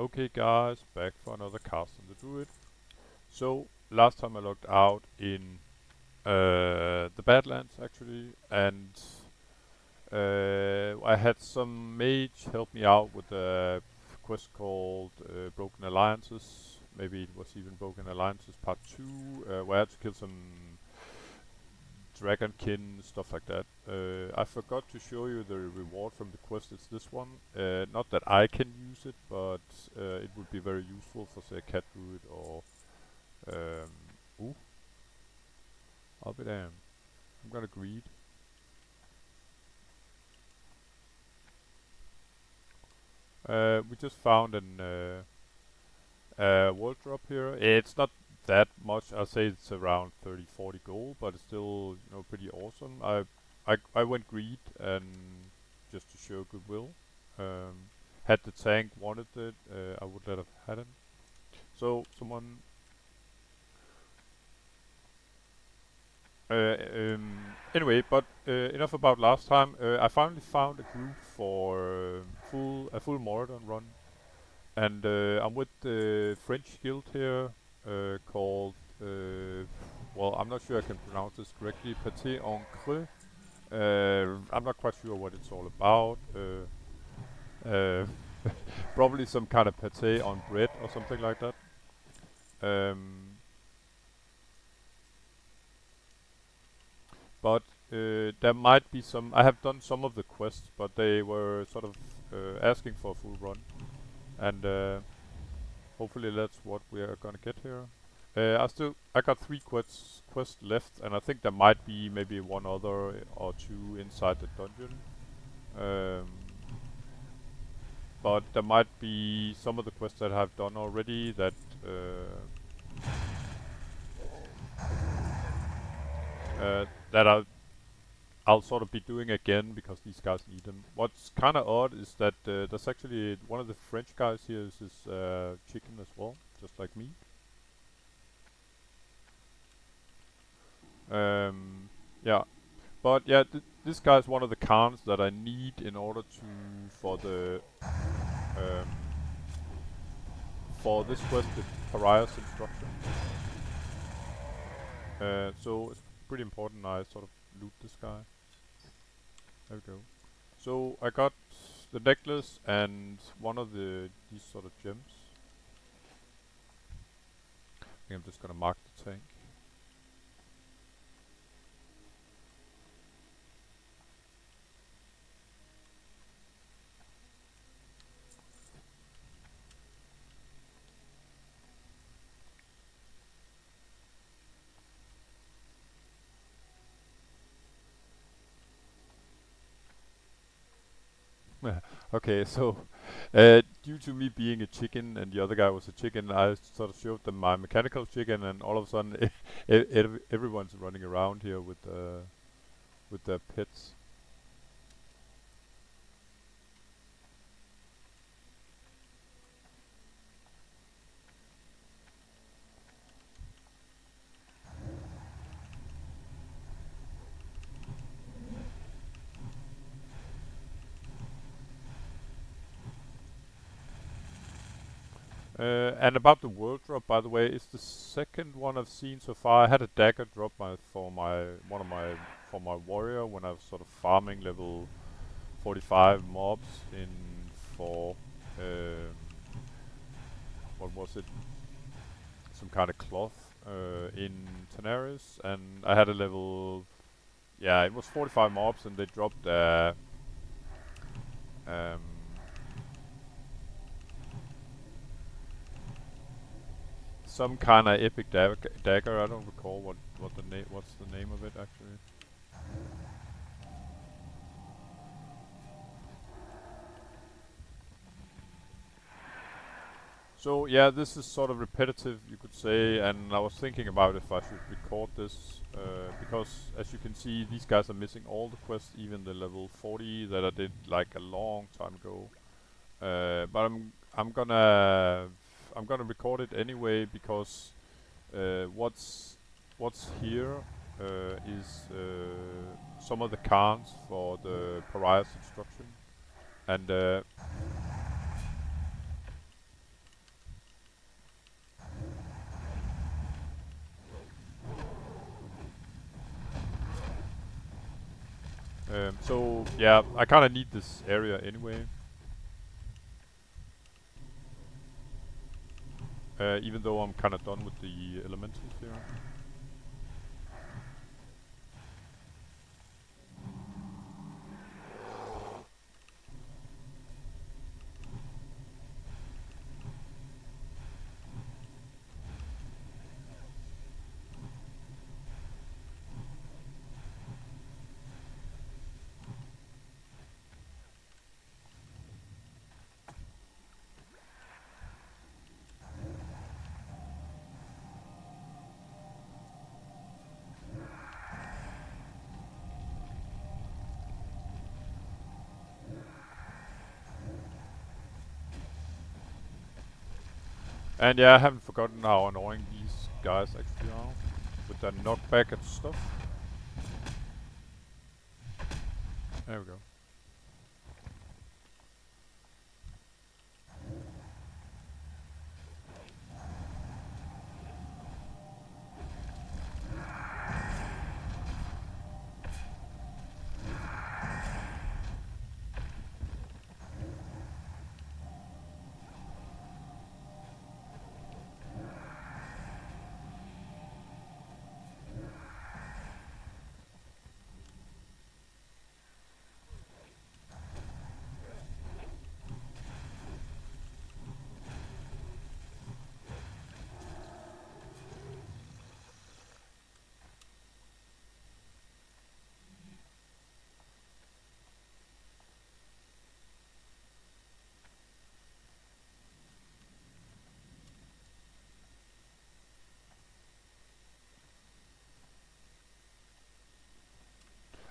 Okay guys, back for another cast on the druid. So last time I logged out in the Badlands actually, and I had some mage help me out with a quest called Broken Alliances. Maybe it was even Broken Alliances Part 2, where I had to kill some dragonkin, stuff like that. I forgot to show you the reward from the quest. It's this one. Not that I can use it, but it would be very useful for say a cat druid or ooh, I'll be damned. I'm gonna greed. We just found an world drop here. It's not that much. I'll say it's around 30-40 gold, but it's still pretty awesome. I went greed and just to show goodwill. Had the tank wanted it, I would let have had it. So someone. Uh, um, anyway, but enough about last time. I finally found a group for a full Maraudon run, and I'm with the French guild here called. Well, I'm not sure I can pronounce this correctly. Pâté en creux. I'm not quite sure what it's all about. Uh, Probably some kind of pâté on bread or something like that. Um, but there might be some. I have done some of the quests, but they were sort of asking for a full run, and hopefully that's what we are gonna get here. I got 3 quests left, and I think there might be maybe one other or two inside the dungeon. Um, but there might be some of the quests that I've done already that that I'll sort of be doing again because these guys need them. What's kind of odd is that there's actually one of the French guys here is this chicken as well, just like me. Yeah, but yeah, this guy is one of the cons that I need in order to um, for this quest, the Pariah's instruction. So it's pretty important I sort of loot this guy. There we go. So I got the necklace and one of these sort of gems. I think I'm just gonna mark the tank. Okay, so due to me being a chicken and the other guy was a chicken, I sort of showed them my mechanical chicken, and all of a sudden, everyone's running around here with their pets. And about the world drop, by the way, it's the second one I've seen so far. I had a dagger drop for my warrior when I was sort of farming level 45 mobs in for um, what was it? Some kind of cloth in Tenaris, and I had a level. Yeah, it was 45 mobs, and they dropped um, some kind of epic dagger. I don't recall what's the name of it actually. So yeah, this is sort of repetitive, you could say, and I was thinking about if I should record this because, as you can see, these guys are missing all the quests, even the level 40 that I did like a long time ago. But I'm gonna record it anyway because what's here is some of the cons for the Pariah's instruction, and So yeah, I kind of need this area anyway. Even though I'm kind of done with the elementals here. And yeah, I haven't forgotten how annoying these guys actually are with their knockback and stuff. There we go.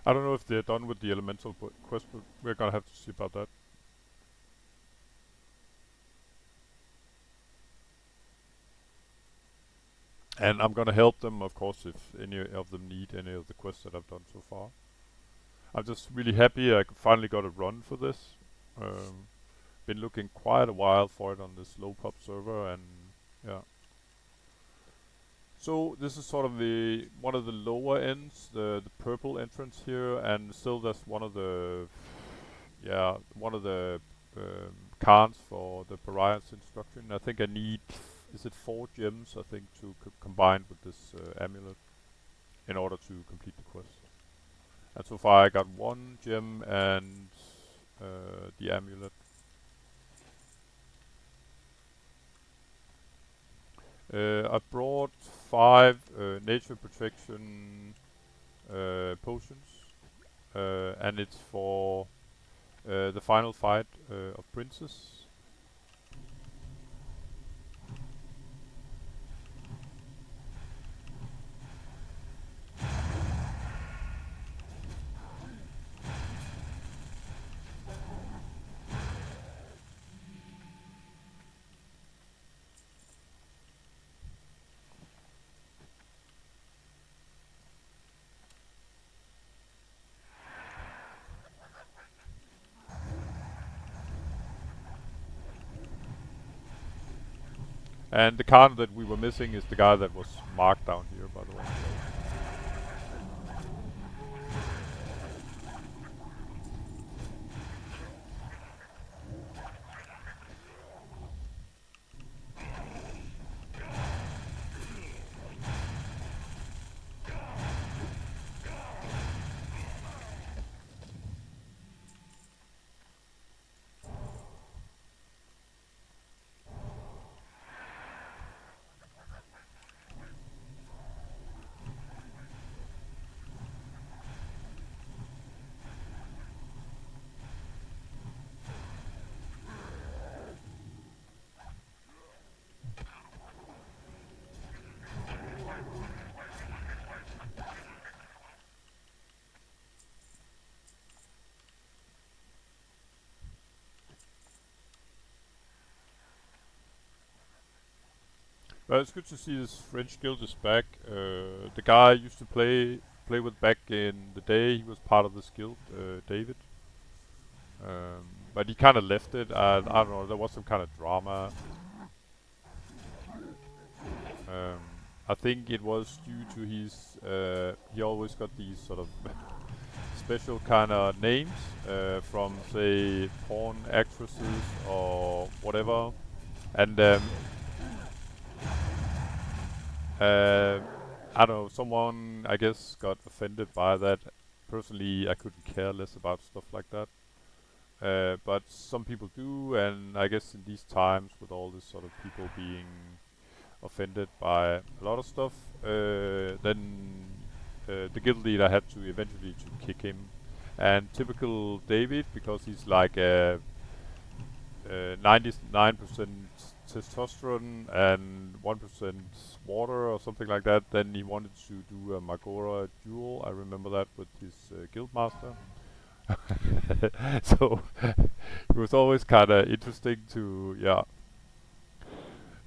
I don't know if they're done with the elemental quest, but we're gonna have to see about that. And I'm gonna help them, of course, if any of them need any of the quests that I've done so far. I'm just really happy I finally got a run for this. Been looking quite a while for it on this low pop server, and yeah. So this is sort of the one of the lower ends, the purple entrance here, and still that's one of the cons for the Pariah's instruction. I think I need, is it 4 gems, I think, to combine with this amulet in order to complete the quest. And so far I got 1 gem and the amulet. I brought 5 nature protection potions, and it's for the final fight of Princess. And the card that we were missing is the guy that was marked down here, by the way. Well, it's good to see this French guild is back. The guy I used to play with back in the day, he was part of this guild, David. But he kind of left it. I don't know. There was some kind of drama. Um, I think it was due to his. He always got these sort of special kind of names from, say, porn actresses or whatever, and uh, I don't know, someone I guess got offended by that. Personally, I couldn't care less about stuff like that. But some people do, and I guess in these times, with all this sort of people being offended by a lot of stuff, then the guild leader had to eventually to kick him. And typical David, because he's like 99% testosterone and 1% water or something like that, then he wanted to do a Magora duel. I remember that with his guild master. So it was always kind of interesting to, yeah,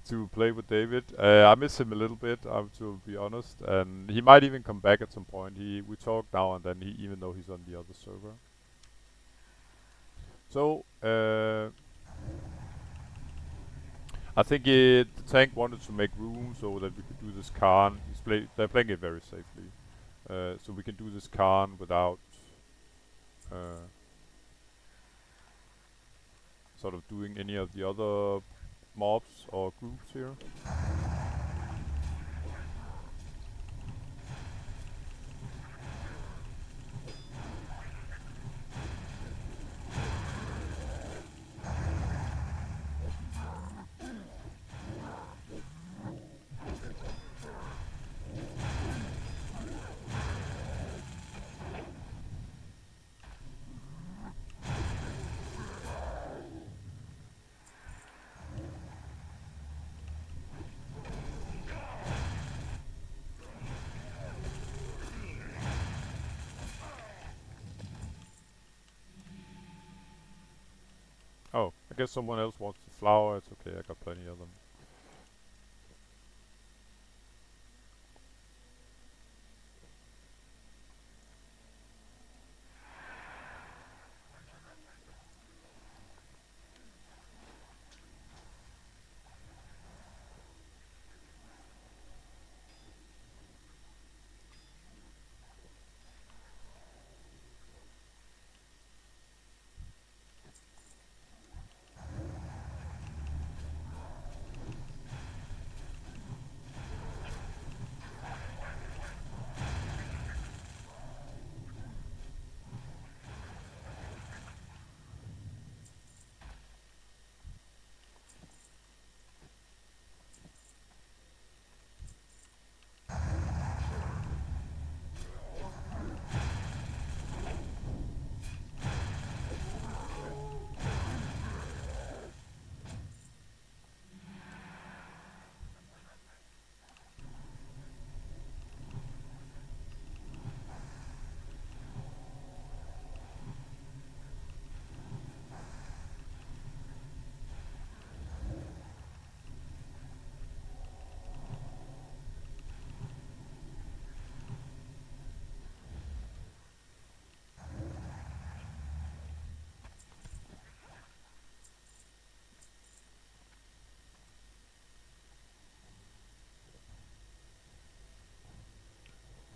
to play with David. I miss him a little bit, to be honest, and he might even come back at some point. We talk now and then, even though he's on the other server. So I think the tank wanted to make room so that we could do this Khan. They're playing it very safely, so we can do this Khan without uh, sort of doing any of the other mobs or groups here. Oh, I guess someone else wants the flower. It's okay, I got plenty of them.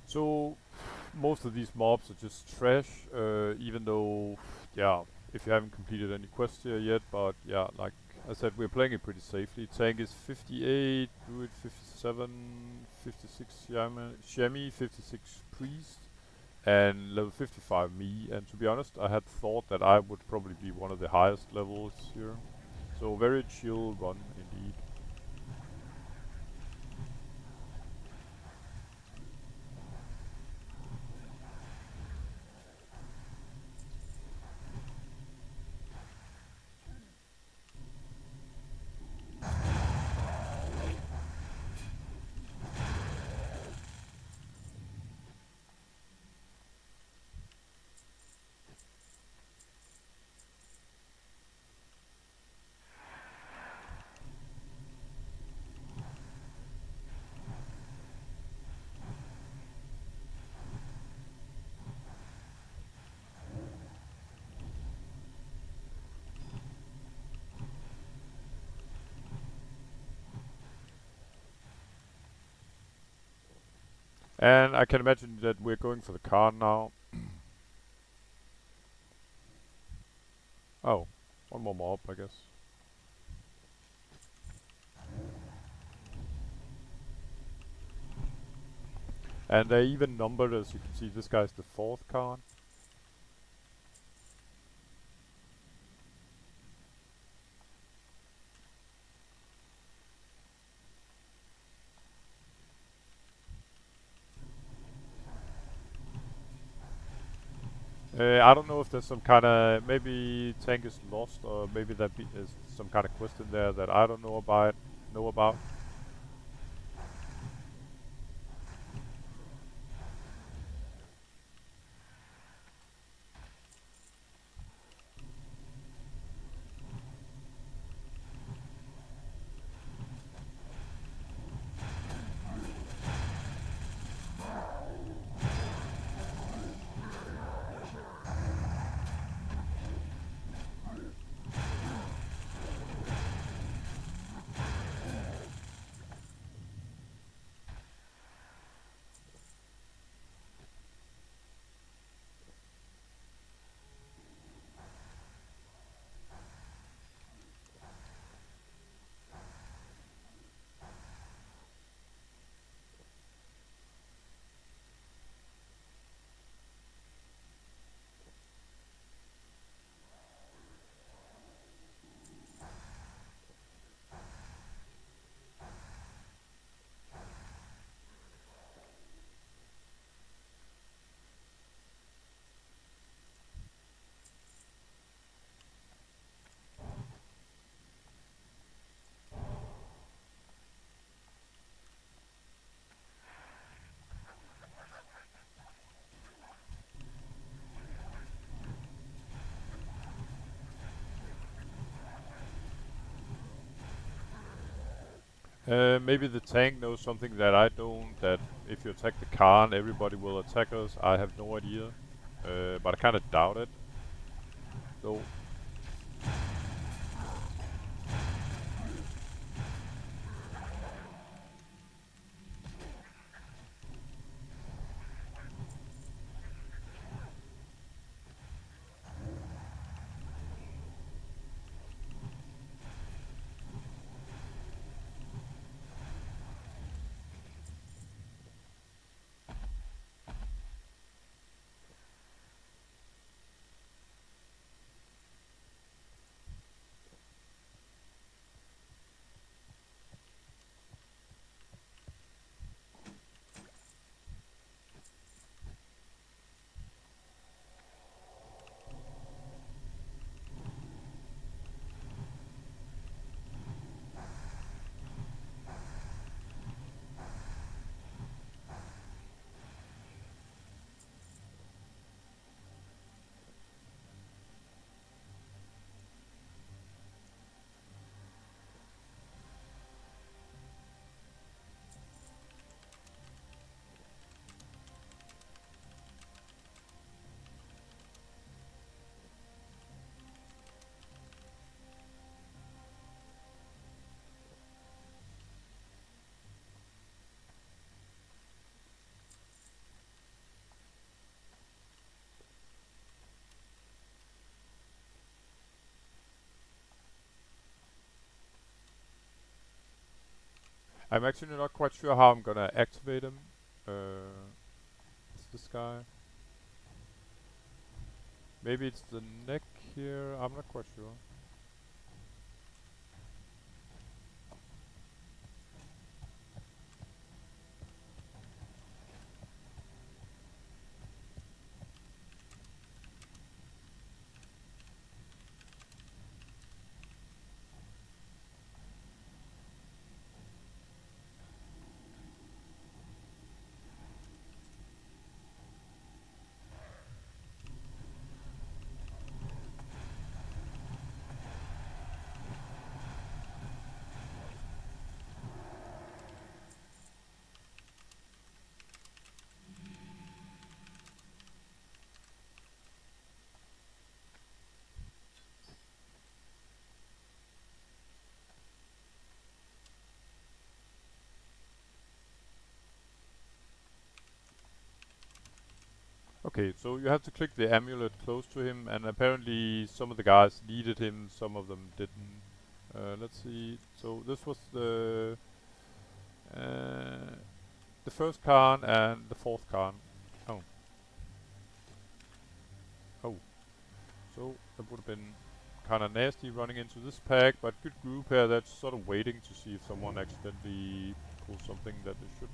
So most of these mobs are just trash, even though, yeah, if you haven't completed any quests here yet, but yeah, like I said, we're playing it pretty safely. Tank is 58, druid 57, 56 Shami, 56 priest, and level 55 me. And to be honest, I had thought that I would probably be one of the highest levels here. So very chill run indeed. And I can imagine that we're going for the car now. Oh, one more mob, I guess. And they're even numbered, as you can see. This guy's the fourth card. I don't know if there's some kind of maybe tank is lost, or maybe is some kind of quest in there that I don't know about. Know about. Maybe the tank knows something that I don't. That if you attack the Khan, everybody will attack us. I have no idea. But I kind of doubt it. Though. I'm actually not quite sure how I'm gonna activate him. It's this guy. Maybe it's the neck here. I'm not quite sure. Okay, so you have to click the amulet close to him, and apparently some of the guys needed him, some of them didn't. Let's see. So this was uh, the first Khan and the fourth Khan. Oh, oh. So that would have been kind of nasty running into this pack, but good group here that's sort of waiting to see if someone accidentally pulls something that they shouldn't.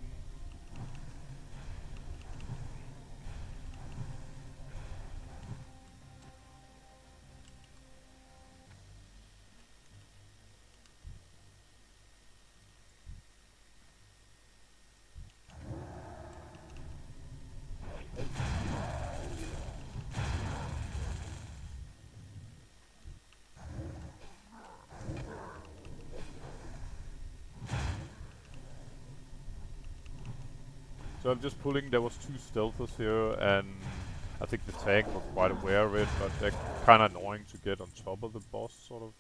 So I'm just pulling, there was two stealthers here, and I think the tank was quite aware of it, but they're kind of annoying to get on top of the boss, sort of.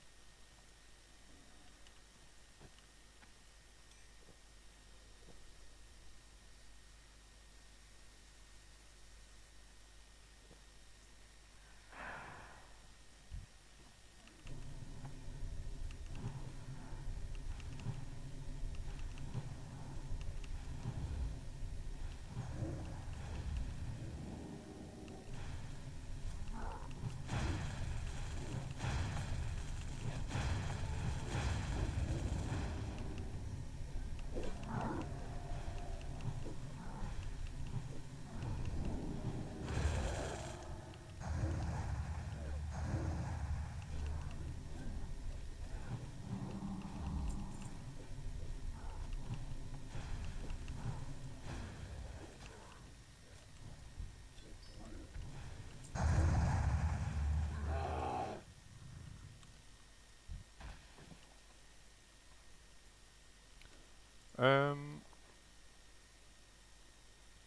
Um,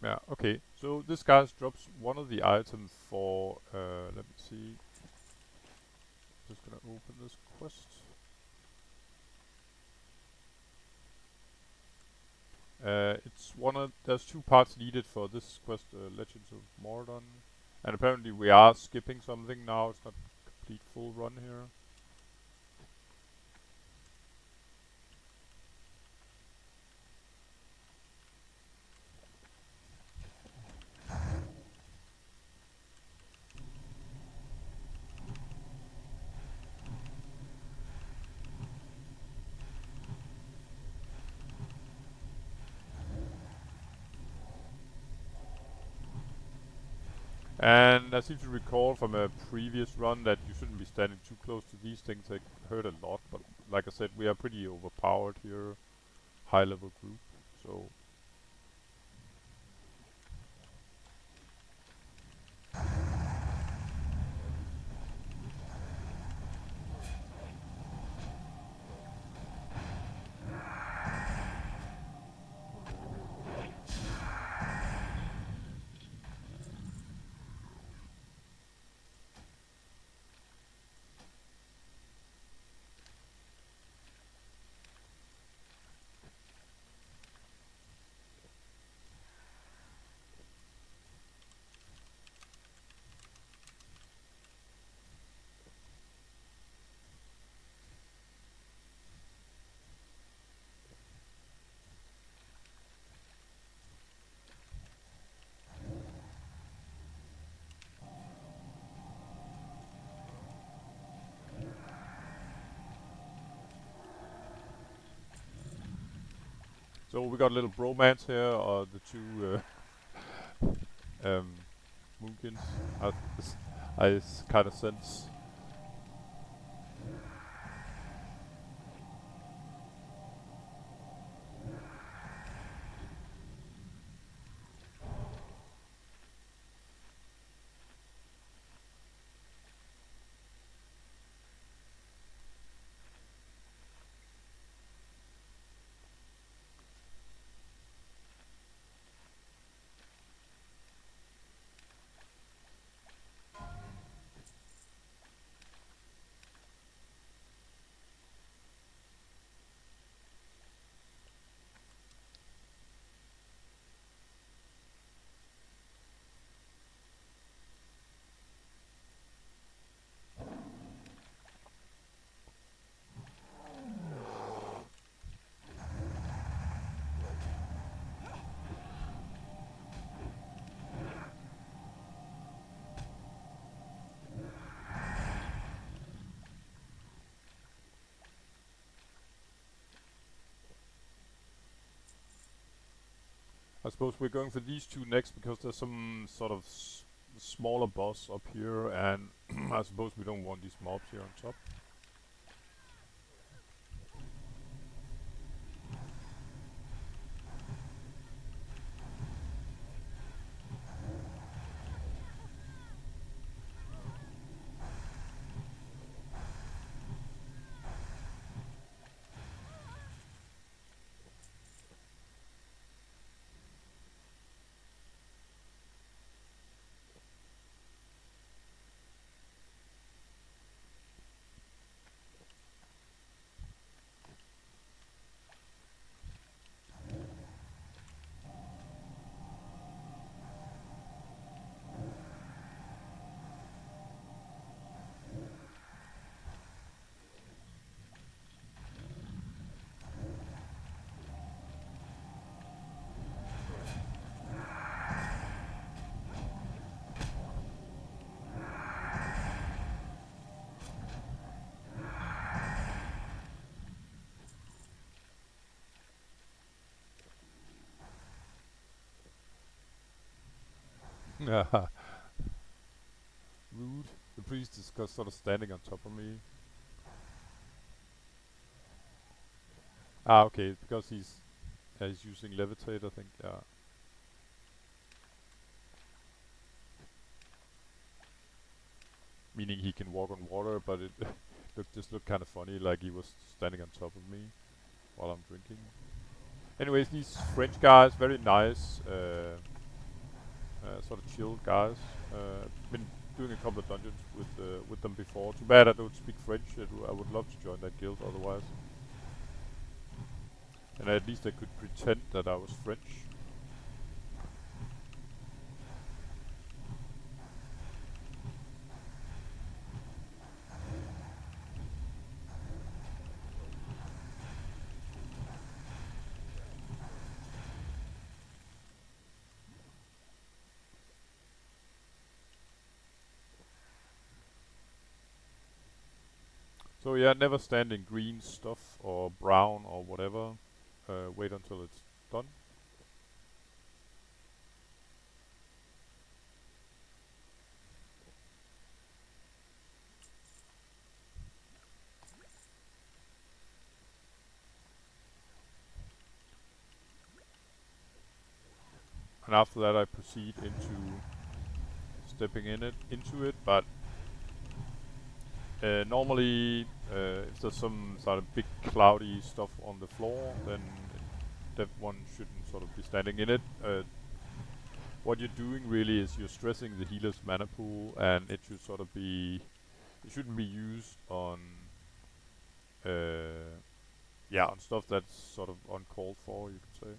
yeah, okay. So this guy drops one of the items for, let me see. Just gonna open this quest. It's one of, there's two parts needed for this quest, Legends of Maraudon. And apparently we are skipping something now, it's not complete full run here. And I seem to recall from a previous run that you shouldn't be standing too close to these things, they hurt a lot, but like I said, we are pretty overpowered here, high level group, so... So we got a little bromance here, the two Moonkins. I, I kind of sense. I suppose we're going for these two next because there's some sort of smaller boss up here, and I suppose we don't want these mobs here on top. Rude. The priest is sort of standing on top of me. Ah, okay, because he's using levitate, I think. Yeah. Meaning he can walk on water, but it looked kind of funny, like he was standing on top of me while I'm drinking. Anyways, these French guys, very nice, sort of chill guys. Been doing a couple of dungeons with them before. Too bad I don't speak French. I would love to join that guild otherwise. And at least I could pretend that I was French. So yeah, never stand in green stuff or brown or whatever. Wait until it's done. And after that I proceed into stepping into it, but normally if there's some sort of big cloudy stuff on the floor, then that one shouldn't sort of be standing in it. What you're doing really is you're stressing the healer's mana pool, and it should sort of be, it shouldn't be used on yeah, on stuff that's sort of uncalled for, you could say.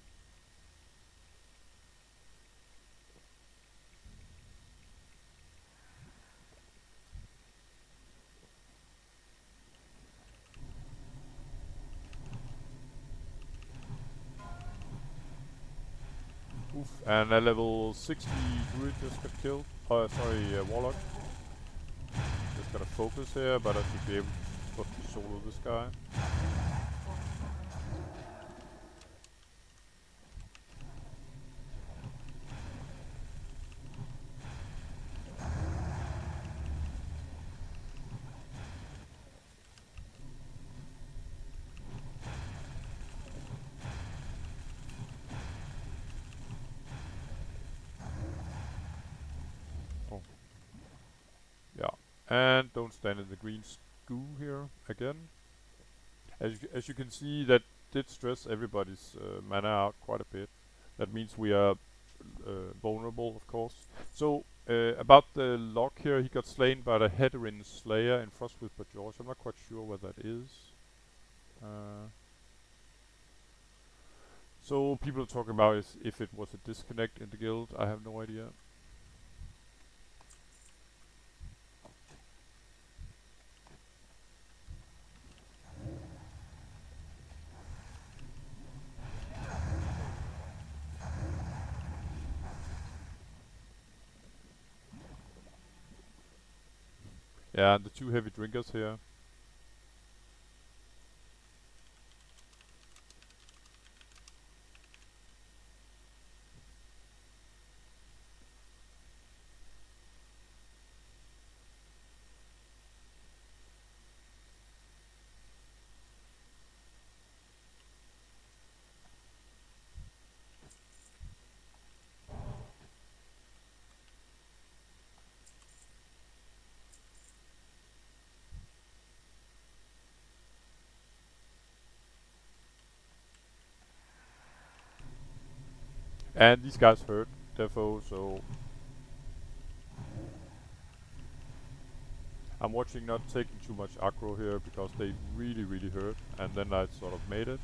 Oof, and a level 60 druid just got killed. Sorry, warlock. Just gotta focus here, but I should be able to solo this guy. Oh. Yeah. And don't stand in the green goo here again. As you can see, that did stress everybody's mana out quite a bit. That means we are vulnerable, of course. So, about the lock here, he got slain by the Heterin Slayer in Frostwith George. I'm not quite sure what that is. So people are talking about is if it was a disconnect in the guild. I have no idea. Yeah, the two heavy drinkers here. And these guys hurt defo, so I'm watching not taking too much aggro here because they really hurt, and then I sort of made it.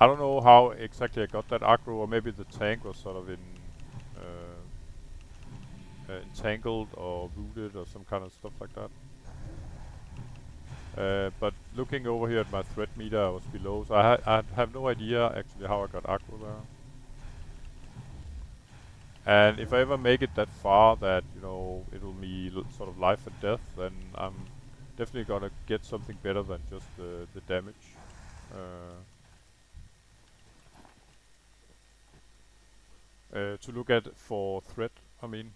I don't know how exactly I got that aggro, or maybe the tank was sort of entangled or rooted or some kind of stuff like that. But looking over here at my threat meter, I was below, so I have no idea actually how I got aggro there. And if I ever make it that far that, you know, it'll be sort of life and death, then I'm definitely gonna get something better than just the damage. To look at for threat, I mean.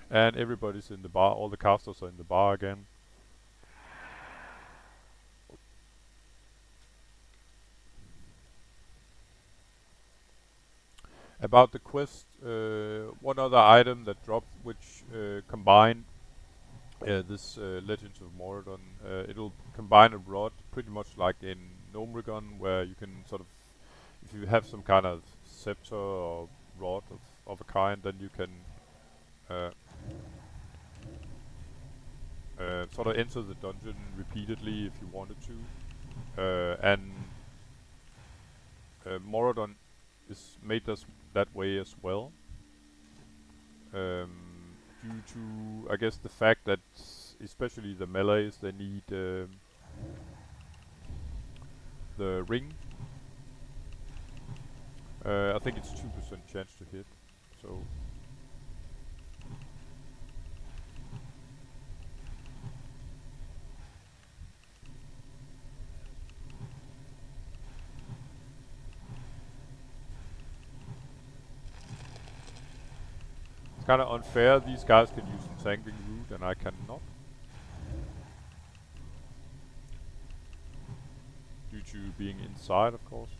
And everybody's in the bar, all the casters are in the bar again. About the quest, one other item that dropped which combined this Legends of Maraudon, it'll combine a rod pretty much like in Gnomeregon, where you can sort of, if you have some kind of scepter or rod of a kind, then you can uh, sort of enter the dungeon repeatedly if you wanted to. And Maraudon is made that way as well. Due to, I guess, the fact that especially the melees, they need the ring. I think it's 2% chance to hit, so it's kind of unfair. These guys can use Entangling Root and I cannot, due to being inside, of course.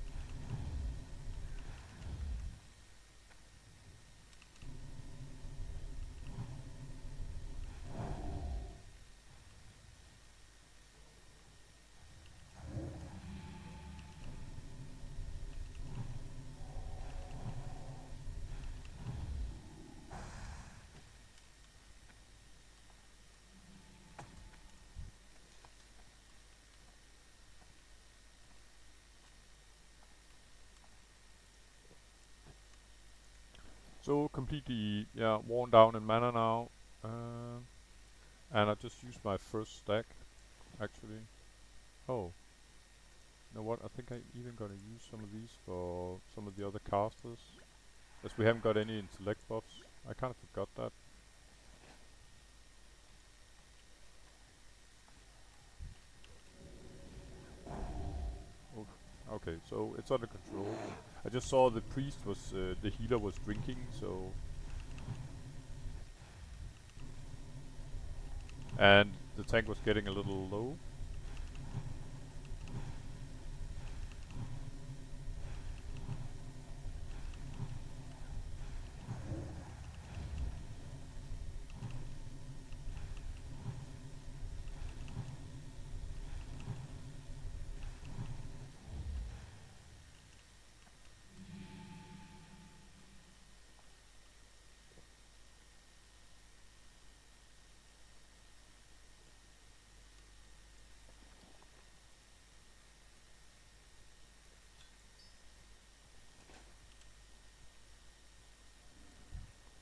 So completely, yeah, worn down in mana now. And I just used my first stack, actually. Oh, you know what? I think I even gonna use some of these for some of the other casters, as we haven't got any intellect buffs. I kind of forgot that. Oof. Okay, so it's under control. I just saw the priest was, the healer was drinking, so... And the tank was getting a little low.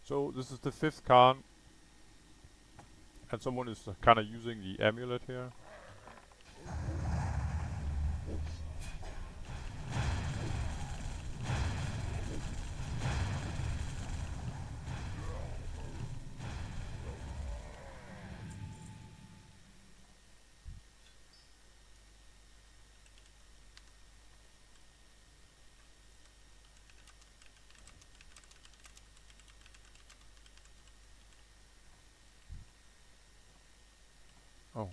So this is the 5th Khan, and someone is kind of using the amulet here. Oh.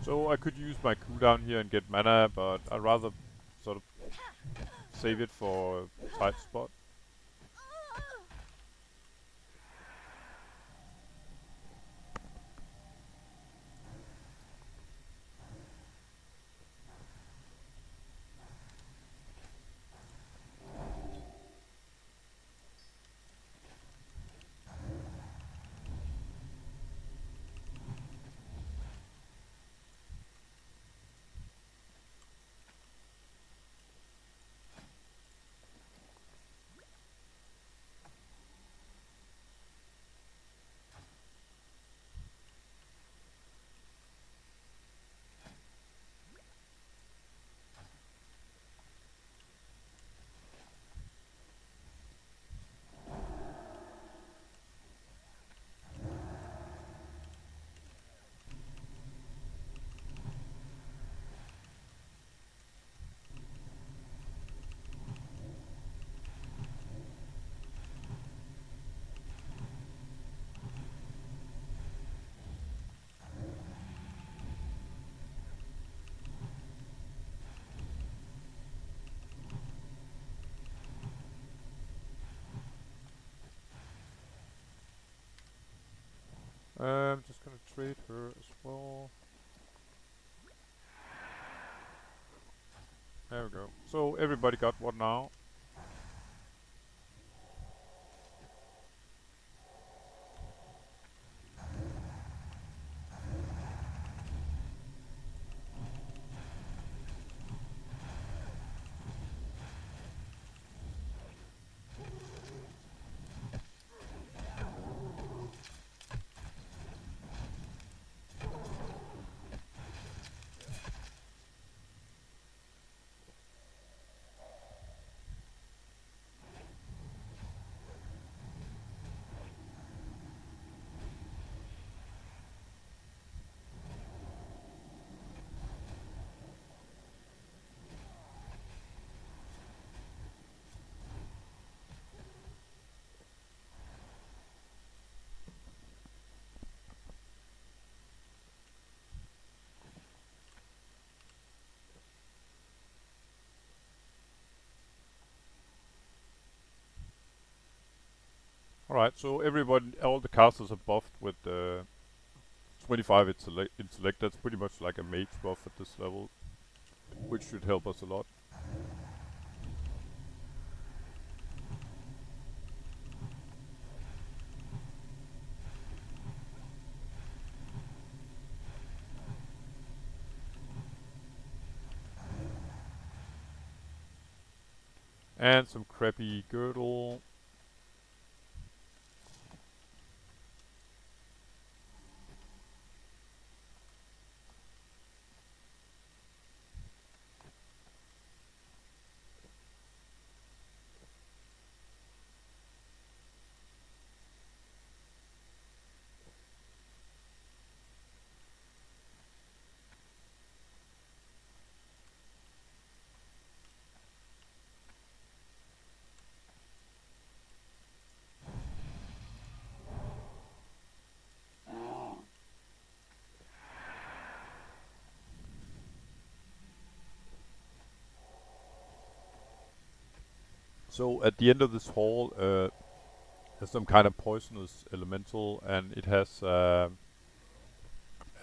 So I could use my cooldown here and get mana, but I'd rather sort of save it for a tight spot. I'm just gonna trade her as well. There we go. So everybody got one now. Alright, so everybody, all the casters are buffed with 25 intellect. That's pretty much like a mage buff at this level, which should help us a lot. And some crappy girdle. So at the end of this hall, there's some kind of poisonous elemental, and it has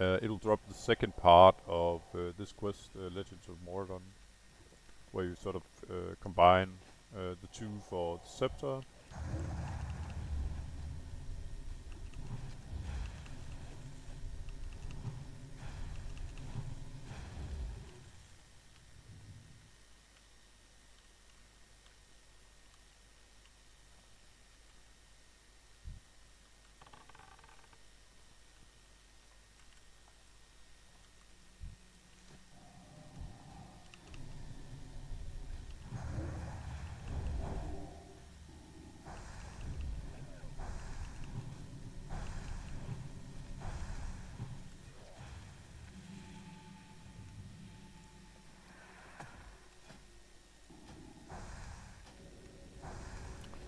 it'll drop the second part of this quest, Legends of Maraudon, where you sort of combine the two for the Scepter.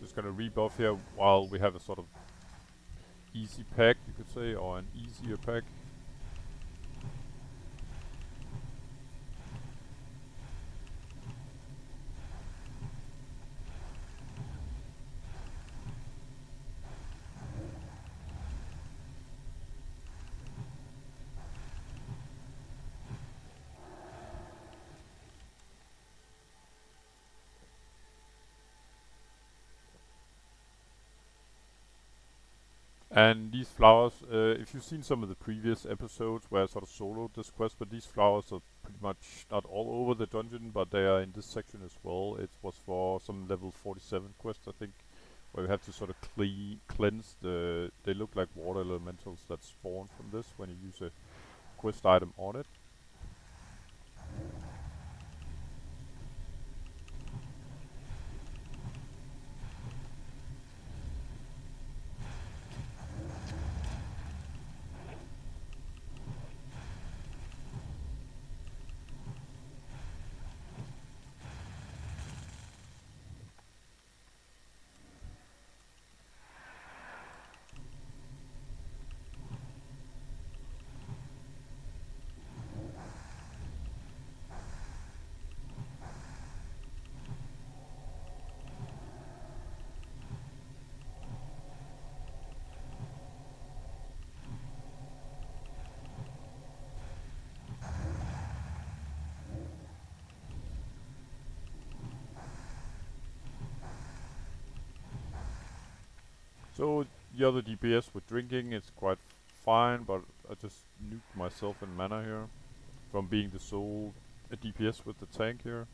Just gonna rebuff here while we have a sort of easy pack, you could say, or an easier pack. And these flowers, if you've seen some of the previous episodes where I sort of soloed this quest, but these flowers are pretty much not all over the dungeon, but they are in this section as well. It was for some level 47 quest, I think, where you have to sort of cleanse the. They look like water elementals that spawn from this when you use a quest item on it. So the other DPS with drinking is quite fine, but I just nuked myself in mana here from being the sole DPS with the tank here.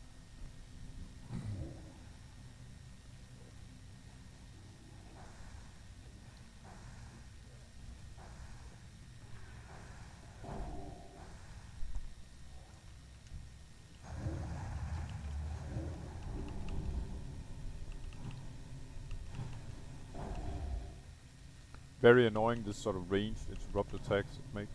Very annoying, this sort of ranged interrupt attacks it makes.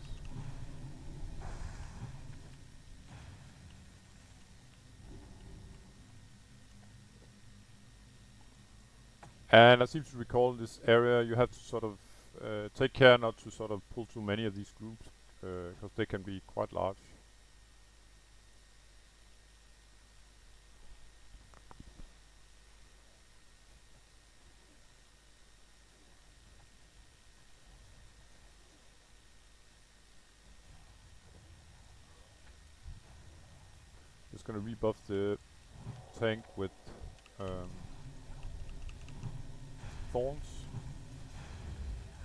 And I seem to recall in this area you have to sort of take care not to sort of pull too many of these groups, because they can be quite large. Just gonna rebuff the tank with um, thorns.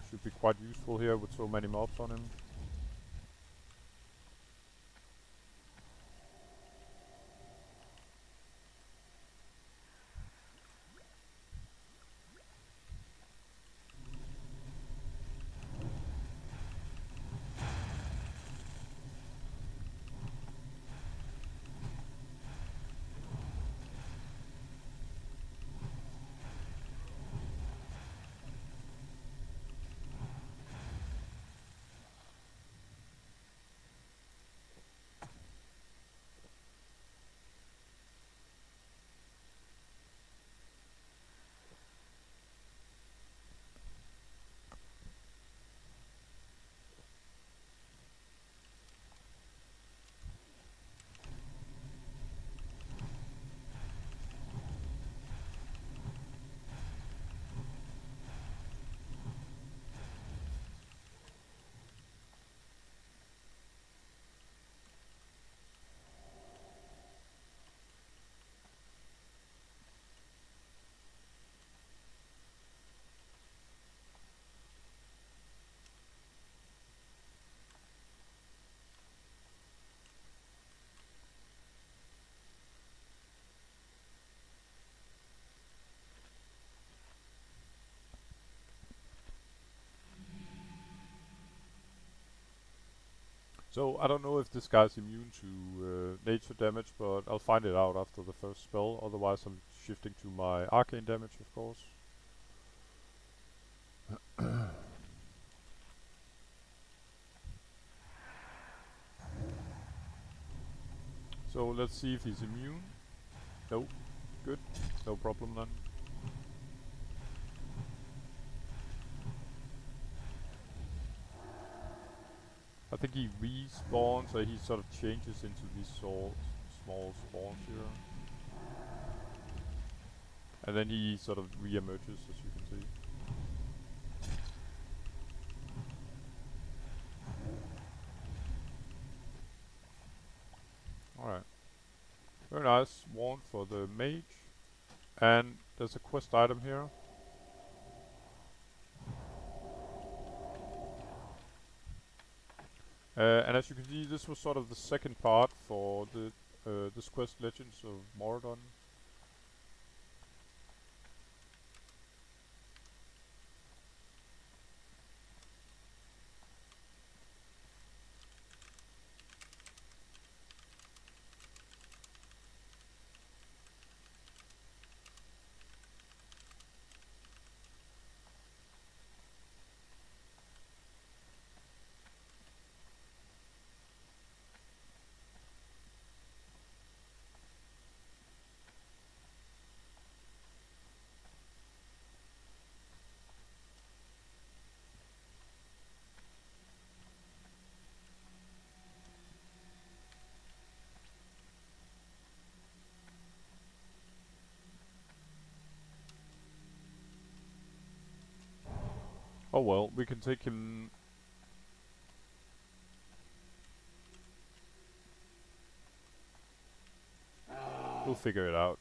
Should be quite useful here with so many mobs on him. So I don't know if this guy's immune to nature damage, but I'll find it out after the first spell. Otherwise I'm shifting to my arcane damage, of course. So let's see if he's immune. Nope. Good. No problem then. I think he respawns, so he sort of changes into these small spawns here. And then he sort of re-emerges, as you can see. Alright. Very nice. Wand for the mage. And there's a quest item here. And as you can see, this was sort of the second part for the this quest, Legends of Maraudon. Oh well, we can take him. We'll figure it out.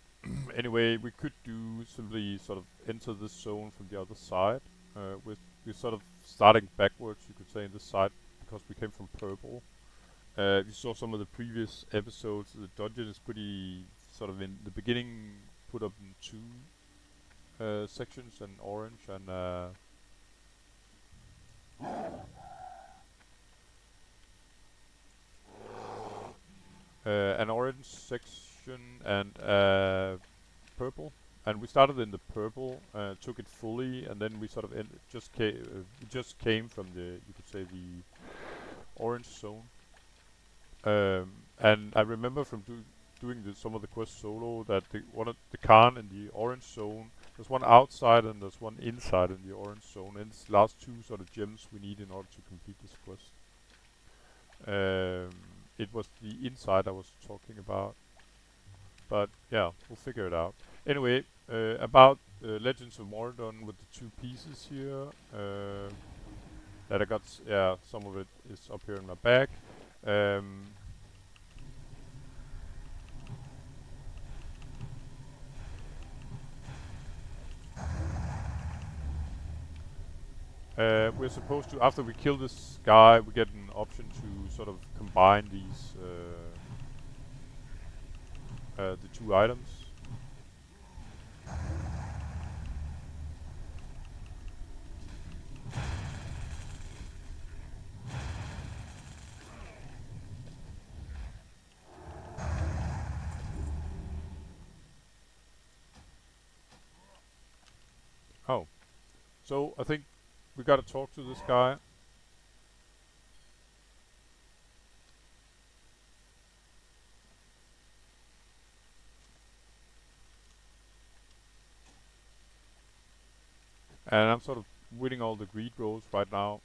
Anyway, we could do simply sort of enter this zone from the other side. We're sort of starting backwards, you could say, in this side because we came from purple. If you saw some of the previous episodes, the dungeon is pretty sort of in the beginning put up in two sections, an orange and an orange section and purple. And we started in the purple, took it fully, and then we sort of just came from the, you could say, the orange zone. And I remember from doing some of the quests solo that one of the Khan in the orange zone, there's one outside and there's one inside in the orange zone, and it's the last two sort of gems we need in order to complete this quest. It was the inside I was talking about, but yeah, we'll figure it out. Anyway, about Legends of Maraudon with the two pieces here that I got. Yeah, some of it is up here in my bag. Um, we're supposed to, after we kill this guy, we get an option to sort of combine these the two items. Oh, so I think we gotta talk to this guy. And I'm sort of winning all the greed rolls right now.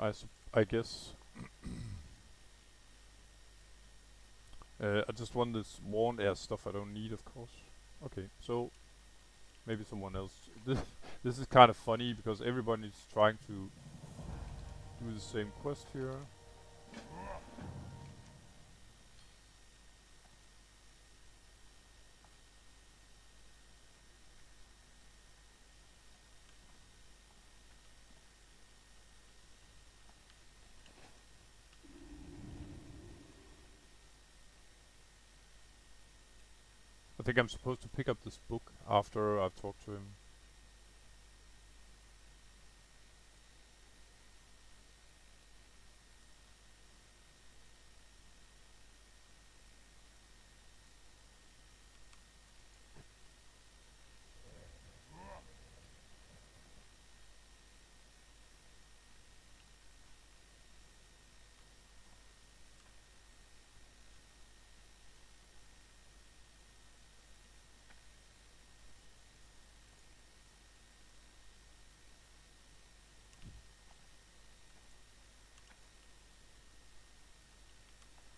I guess. I just want this worn air stuff I don't need, of course. Okay, so maybe someone else. This is kind of funny because everybody's trying to do the same quest here. I think I'm supposed to pick up this book after I've talked to him.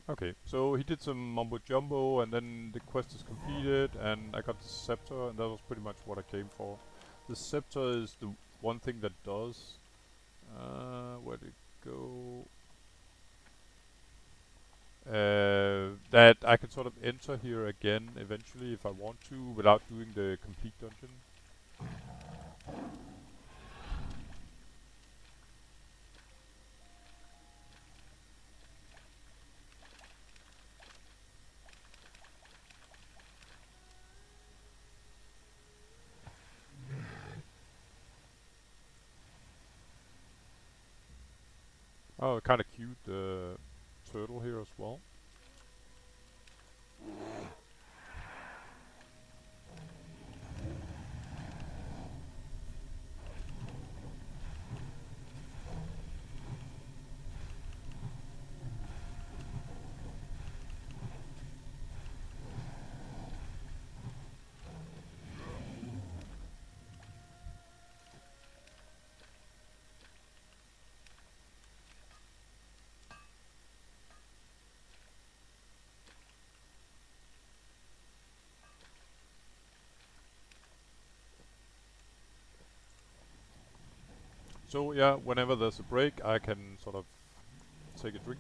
Okay, so he did some mumbo jumbo, and then the quest is completed, and I got the scepter, and that was pretty much what I came for. The scepter is the one thing that does. Where'd it go? That I can sort of enter here again eventually if I want to, without doing the complete dungeon. Oh, kind of cute turtle here as well. So yeah, whenever there's a break, I can sort of take a drink.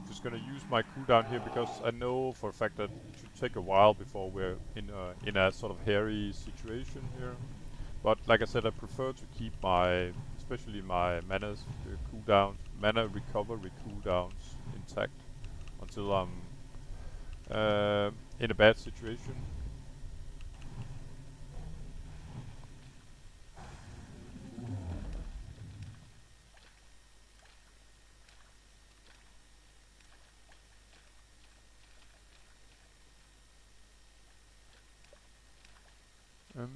Just gonna use my cooldown here because I know for a fact that it should take a while before we're in a sort of hairy situation here. But like I said, I prefer to keep my, especially my cooldowns, mana recovery cooldowns intact until I'm in a bad situation. Um,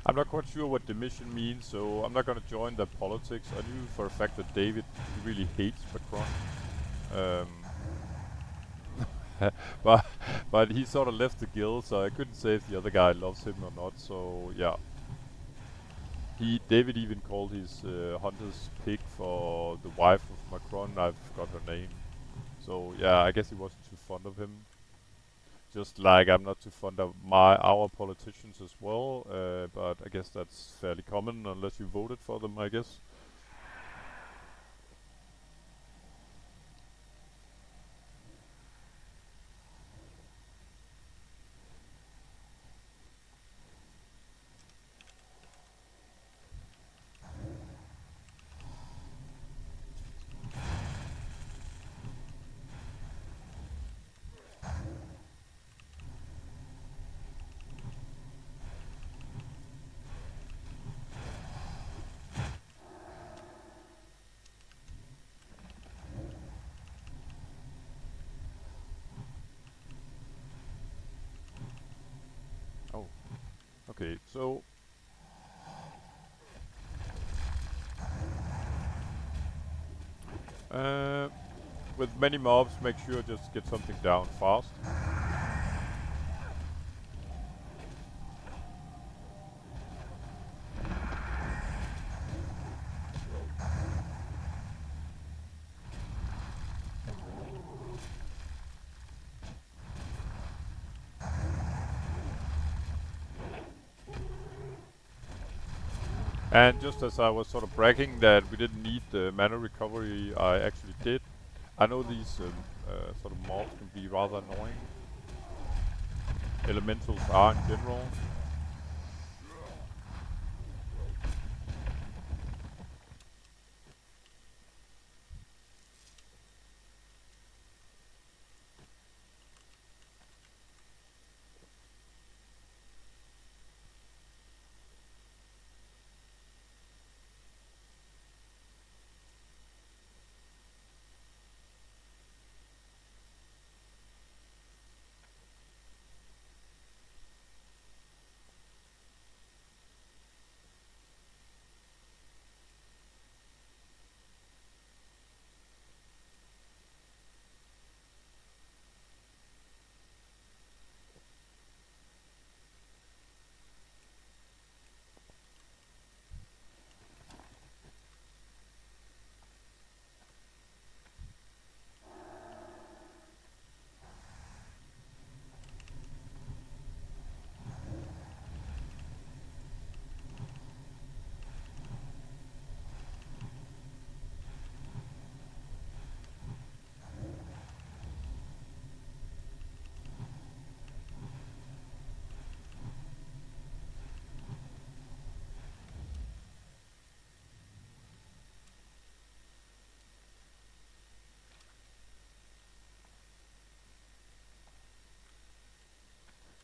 I'm not quite sure what the mission means, so I'm not gonna join the politics. I knew for a fact that David really hates Macron. Um, but but he sort of left the guild, so I couldn't say if the other guy loves him or not. So yeah, David even called his hunter's pig for the wife of Macron. I've got her name. So yeah, I guess he wasn't too fond of him. Just like I'm not too fond of our politicians as well. But I guess that's fairly common unless you voted for them, I guess. Okay, so uh, with many mobs, make sure just get something down fast. And just as I was sort of bragging that we didn't need the mana recovery, I actually did. I know these sort of mobs can be rather annoying. Elementals are in general.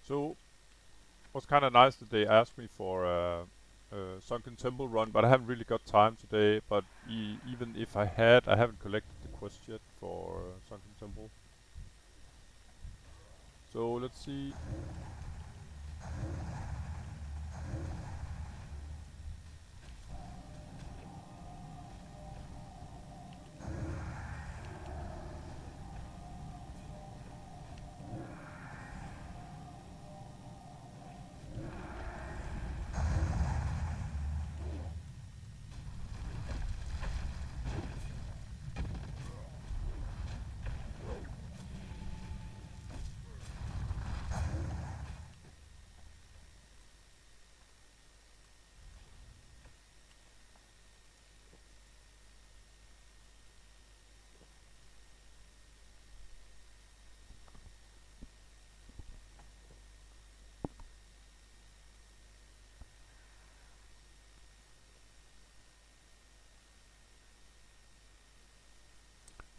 So it was kind of nice that they asked me for a Sunken Temple run, but I haven't really got time today. But even if I had, I haven't collected the quest yet for Sunken Temple. So let's see.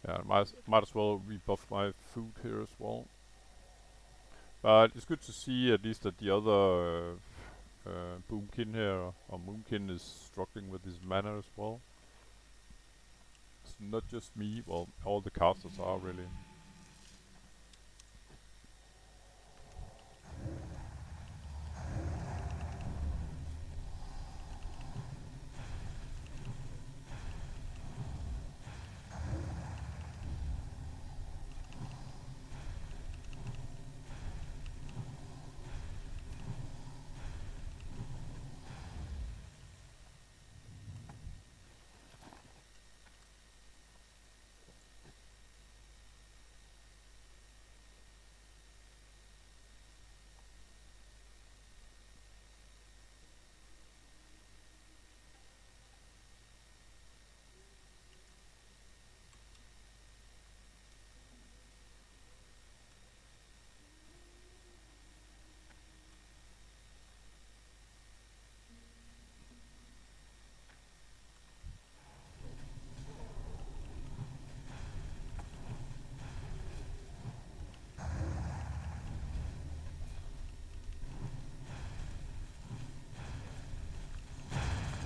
Yeah, might as well rebuff my food here as well. But it's good to see at least that the other Boomkin here, or Moonkin, is struggling with his mana as well. It's not just me, well, all the casters are really.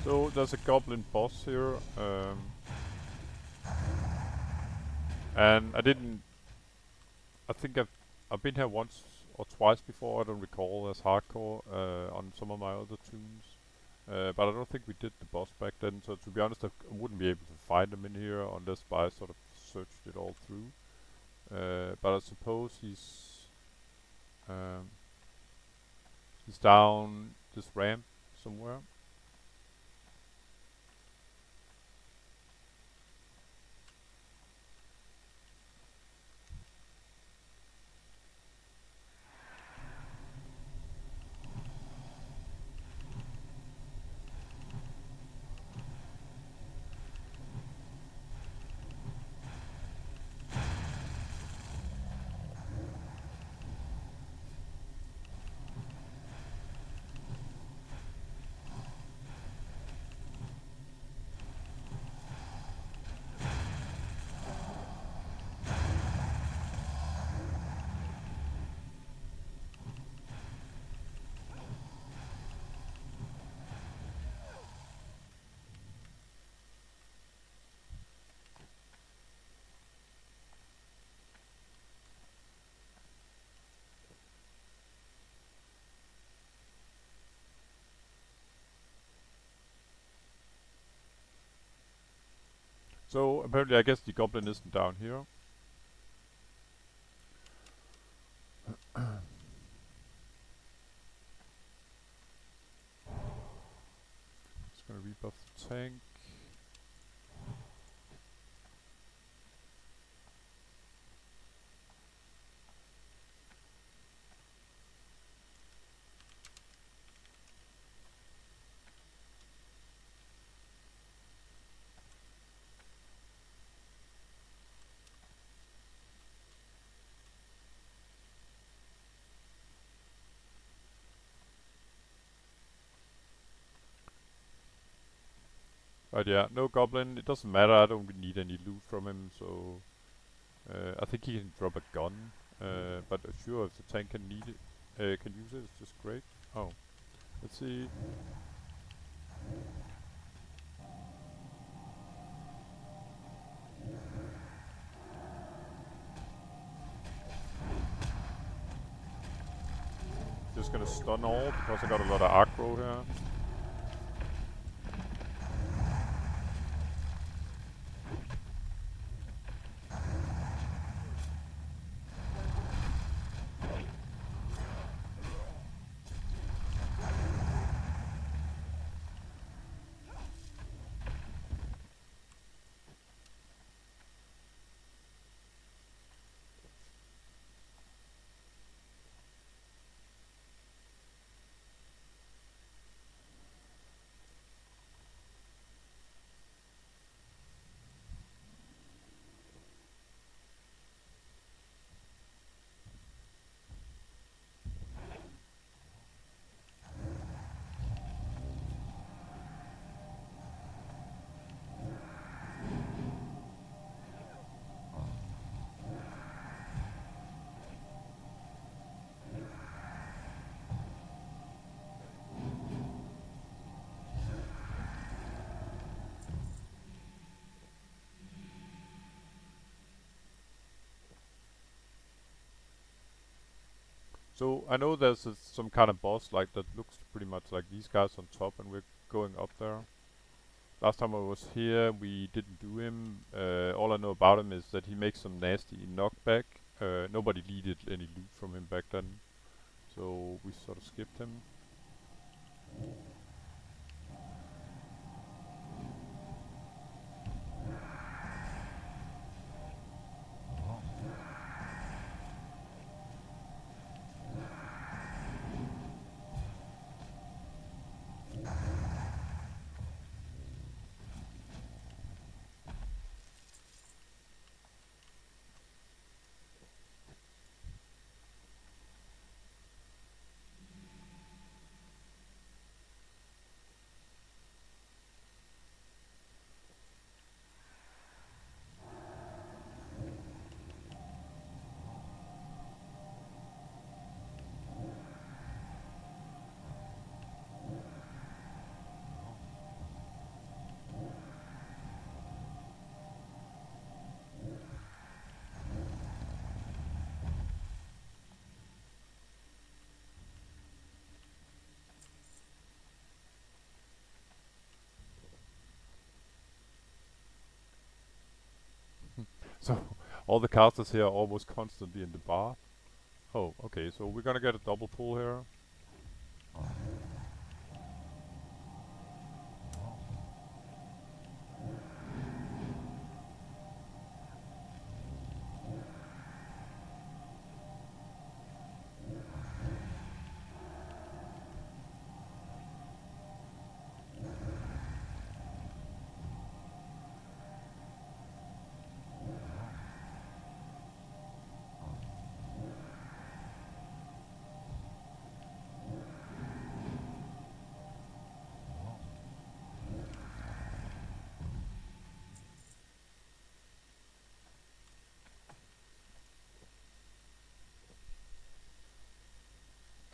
So there's a goblin boss here, and I didn't. I think I've been here once or twice before. I don't recall as hardcore on some of my other tunes. But I don't think we did the boss back then. So to be honest, I wouldn't be able to find him in here unless I sort of searched it all through. But I suppose um, he's down this ramp somewhere. So apparently, I guess the goblin isn't down here. Just gonna rebuff the tank. But yeah, no goblin. It doesn't matter. I don't need any loot from him. So I think he can drop a gun. But sure, if the tank can need it, can use it, it's just great. Oh, let's see. Just gonna stun all because I got a lot of aggro here. So I know there's some kind of boss like that looks pretty much like these guys on top, and we're going up there. Last time I was here, we didn't do him. All I know about him is that he makes some nasty knockback. Nobody needed any loot from him back then, so we sort of skipped him. So all the casters here are almost constantly in the bar. Oh, okay, so we're gonna get a double pull here.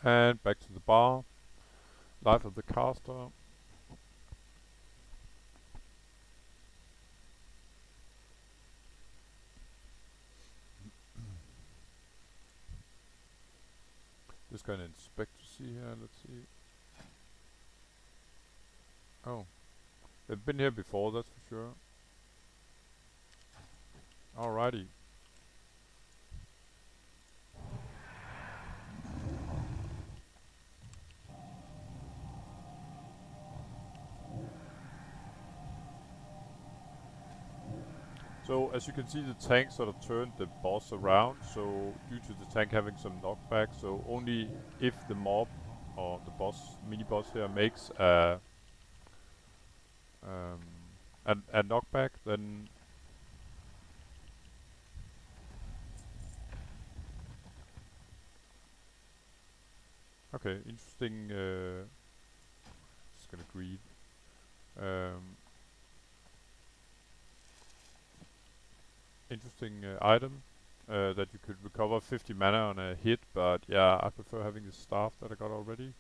And back to the bar. Life of the caster. Just gonna inspect to see here. Let's see. Oh, they've been here before, that's for sure. Alrighty. So as you can see, the tank sort of turned the boss around. So due to the tank having some knockback, so only if the mob or the boss, mini boss here makes um, a knockback, then okay, interesting. Just gonna greed. Um, interesting item that you could recover 50 mana on a hit, but yeah, I prefer having the staff that I got already.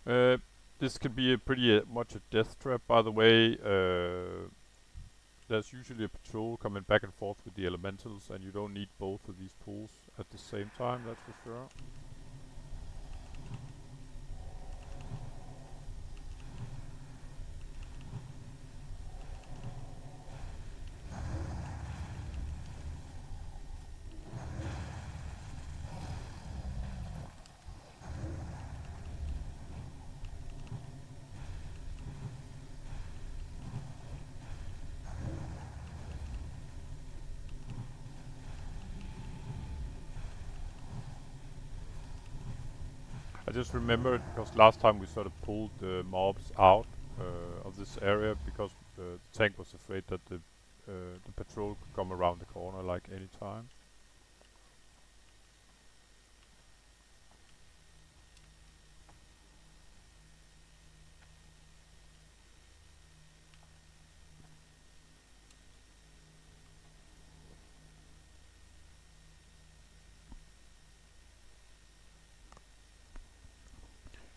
Uh, this could be a pretty much a death trap, by the way. There's usually a patrol coming back and forth with the elementals, and you don't need both of these pools at the same time, that's for sure. I just remembered because last time we sort of pulled the mobs out of this area because the tank was afraid that the patrol could come around the corner like any time.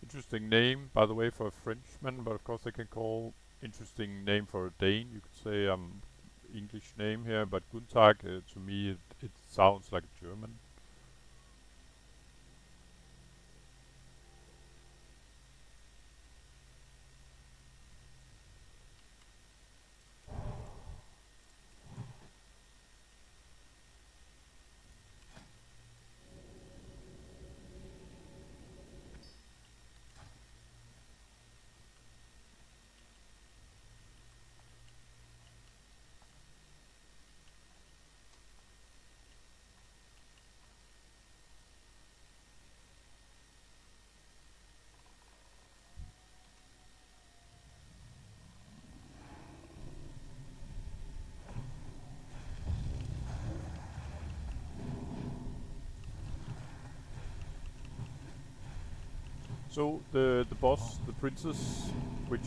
Interesting name, by the way, for a Frenchman, but of course they can call interesting name for a Dane. You could say English name here, but Guntag to me it sounds like German. So the boss, the princess, which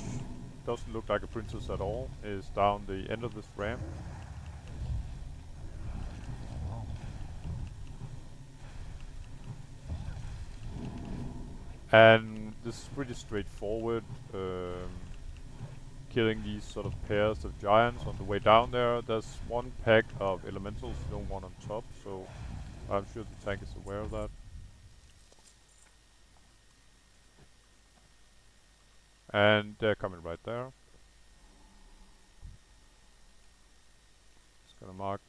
doesn't look like a princess at all is down the end of this ramp. And this is pretty straightforward. Killing these sort of pairs of giants on the way down there. There's one pack of elementals, no one on top, so I'm sure the tank is aware of that. And they're coming right there. Just gonna mark.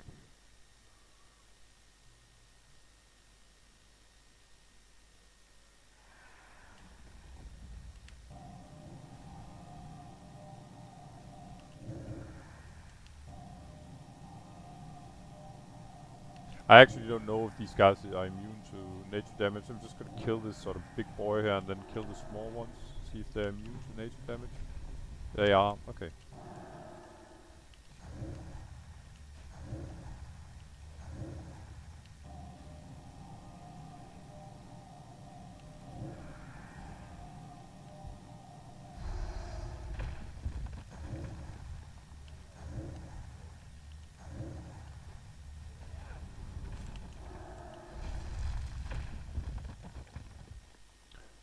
I actually don't know if these guys are immune to nature damage. I'm just gonna kill this sort of big boy here and then kill the small ones. See if they're immune to nature damage. They are, okay.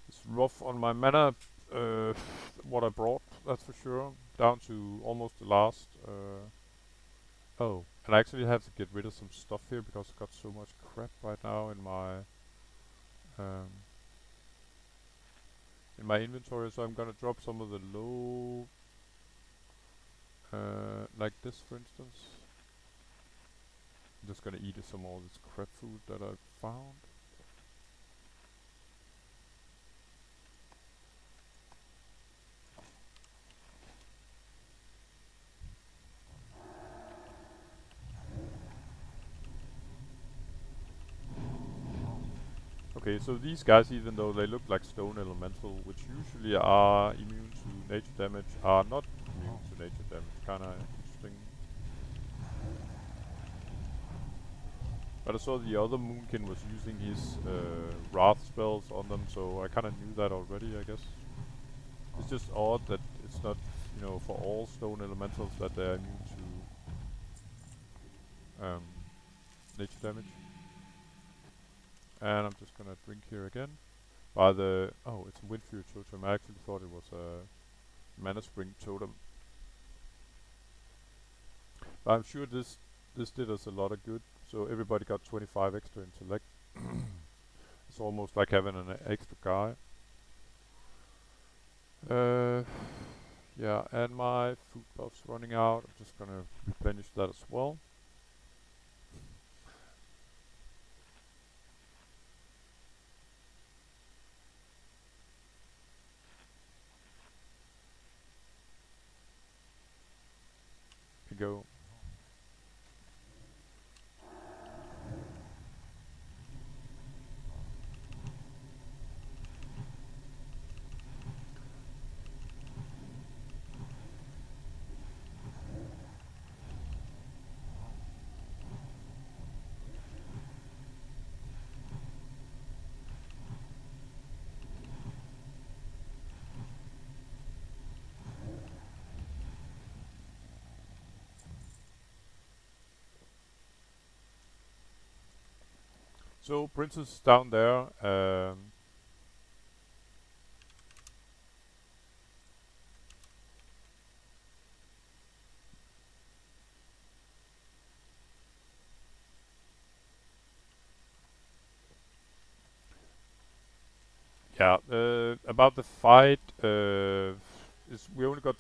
It's rough on my mana, what I brought, that's for sure. Down to almost the last. Oh, and I actually have to get rid of some stuff here because I've got so much crap right now um, in my inventory. So I'm gonna drop some of the low, like this for instance. I'm just gonna eat some of this crap food that I found. Okay, so these guys, even though they look like stone elemental, which usually are immune to nature damage, are not immune to nature damage. Kinda interesting. But I saw the other Moonkin was using his Wrath spells on them, so I kinda knew that already, I guess. It's just odd that it's not, for all stone elementals that they're immune to nature damage. And I'm just gonna drink here again. It's a Windfury totem. I actually thought it was a Mana Spring totem. But I'm sure this did us a lot of good. So everybody got 25 extra intellect. It's almost like having an extra guy. Yeah, and my food buff's running out. I'm just gonna replenish that as well. Here we go. So Princess is down there. Yeah. About the fight, we only got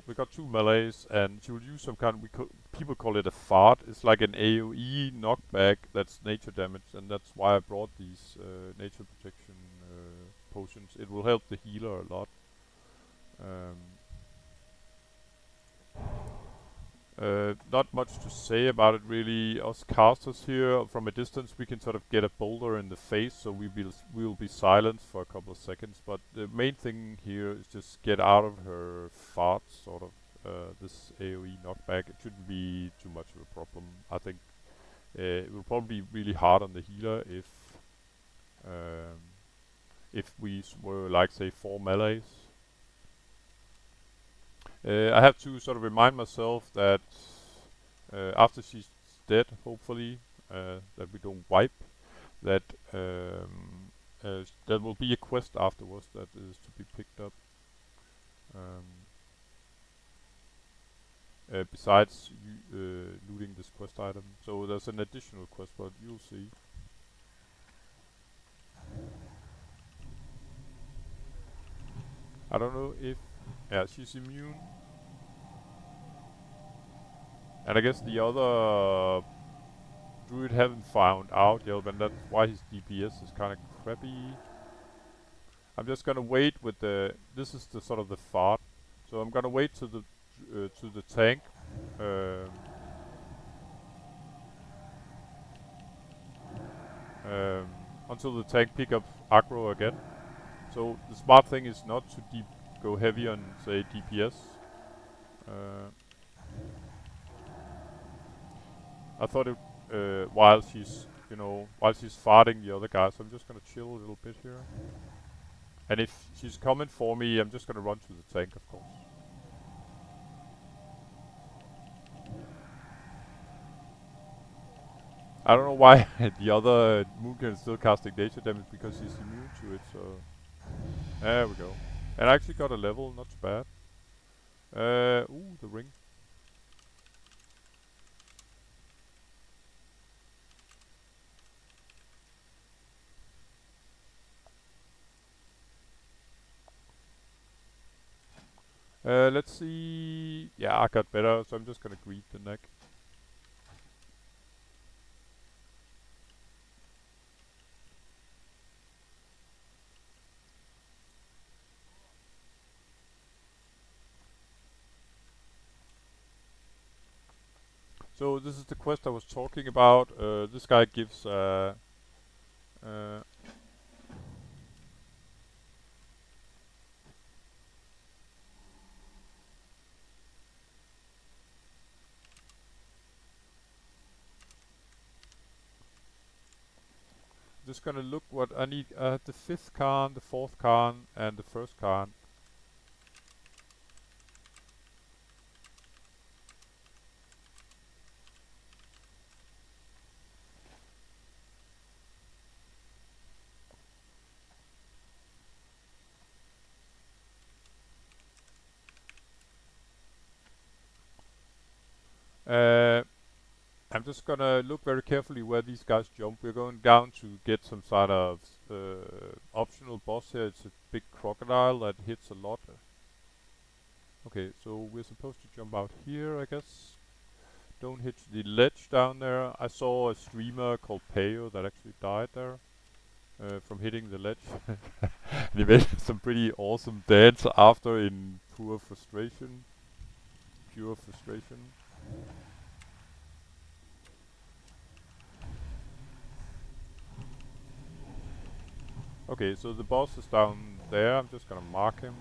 we got two melees, and she will use some kind. People call it a fart. It's like an AOE knockback that's nature damage, and that's why I brought these nature protection potions. It will help the healer a lot. Um, Not much to say about it really. Us casters here, from a distance, we can sort of get a boulder in the face, so we'll be silent for a couple of seconds. But the main thing here is just get out of her farts, sort of. This AOE knockback. It shouldn't be too much of a problem. I think it will probably be really hard on the healer um, if we were like say 4 melees. I have to sort of remind myself that after she's dead, hopefully, that we don't wipe, that there will be a quest afterwards that is to be picked up. Um, besides looting this quest item. So there's an additional quest, but you'll see. I don't know if... Yeah, she's immune. And I guess the other druid haven't found out yet, and that's why his DPS is kind of crappy. I'm just gonna wait with the... This is the sort of the fart. So I'm gonna wait to the tank. Um, um, until the tank pick up aggro again. So the smart thing is not to go heavy on, say, DPS. Uh, I thought it while she's, while she's farting the other guy. So I'm just gonna chill a little bit here. And if she's coming for me, I'm just gonna run to the tank, of course. I don't know why the other Moonkin is still casting nature damage because she's immune to it. So there we go. And I actually got a level, not too bad. Ooh, the ring. Let's see. Yeah, I got better, so I'm just gonna greet the neck. So this is the quest I was talking about. This guy gives uh, just gonna look what I need. I have the 5th Khan, the 4th Khan, and the 1st Khan. Uh, I'm just gonna look very carefully where these guys jump. We're going down to get some sort of optional boss here. It's a big crocodile that hits a lot. Okay, so we're supposed to jump out here, I guess. Don't hit the ledge down there. I saw a streamer called Payo that actually died there from hitting the ledge. And he made some pretty awesome dance after in pure frustration. Pure frustration. Okay, so the boss is down there. I'm just gonna mark him.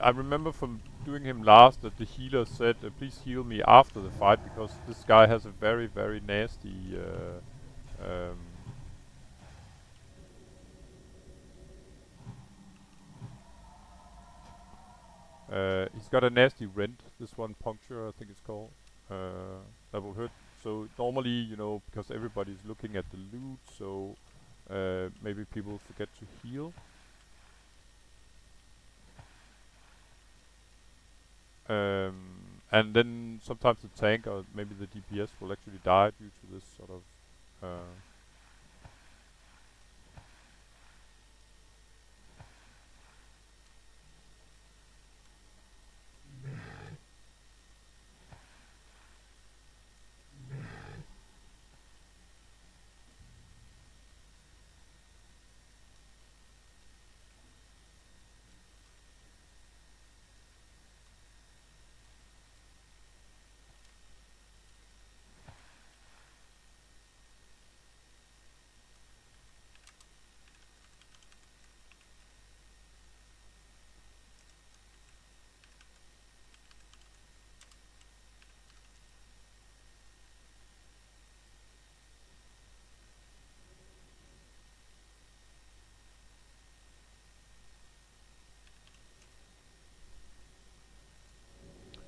I remember from doing him last that the healer said, please heal me after the fight because this guy has a very, very nasty he's got a nasty rent, this one puncture I think it's called, that will hurt. So normally, because everybody's looking at the loot, so maybe people forget to heal. And then sometimes the tank or maybe the DPS will actually die due to this sort of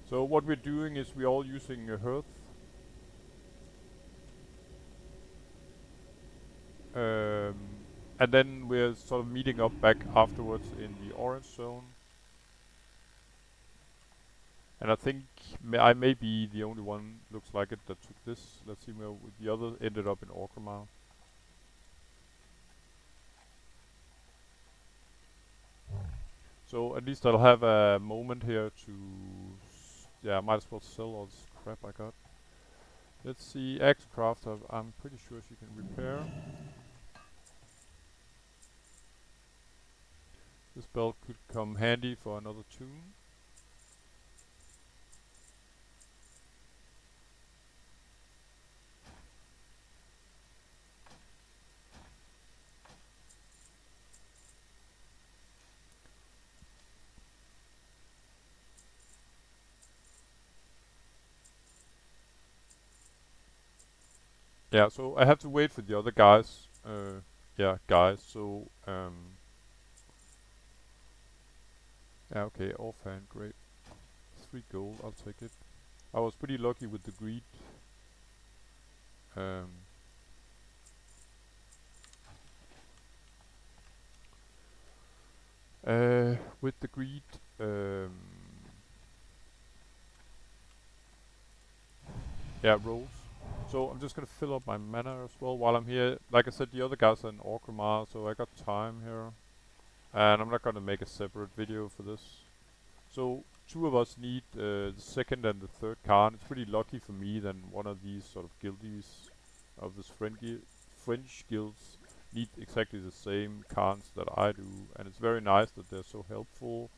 So what we're doing is we're all using a hearth. Um, and then we're sort of meeting up back afterwards in the orange zone. And I think I may be the only one, looks like it, that took this. Let's see where the other ended up in Orgrimmar. So at least I'll have a moment here to... yeah, I might as well sell all this crap I got. Let's see, Axecraft, I'm pretty sure she can repair. This belt could come handy for another tune. Yeah, so I have to wait for the other guys. Yeah, guys, so... yeah, okay, offhand, great. 3 gold, I'll take it. I was pretty lucky with the greed. Um, with the greed, yeah, rolls. So I'm just gonna fill up my mana as well while I'm here. Like I said, the other guys are in Orgrimmar, so I got time here. And I'm not gonna make a separate video for this. So 2 of us need the second and the third card. It's pretty lucky for me that one of these sort of guildies of this French guilds need exactly the same cards that I do, and it's very nice that they're so helpful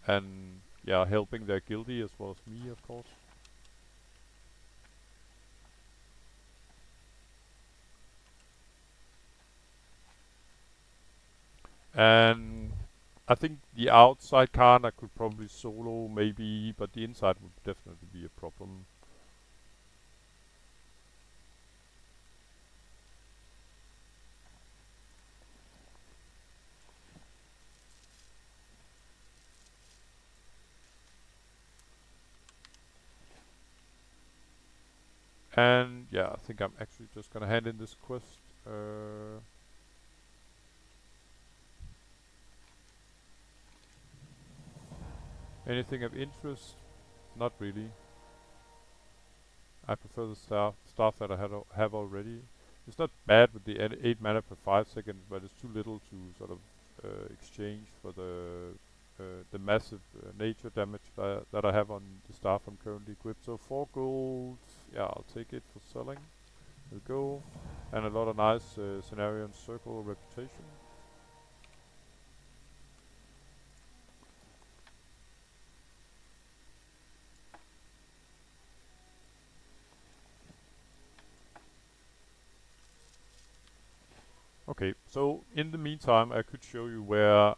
and yeah, helping their guildie as well as me, of course. And I think the outside card I could probably solo maybe, but the inside would definitely be a problem. And yeah, I think I'm actually just gonna hand in this quest. Anything of interest? Not really. I prefer the stuff that I have already. It's not bad with the 8 mana per 5 seconds, but it's too little to sort of exchange for the massive nature damage that I have on the staff I'm currently equipped. So 4 gold, yeah, I'll take it for selling. There we go. And a lot of nice scenario and circle reputation. Okay, so in the meantime, I could show you where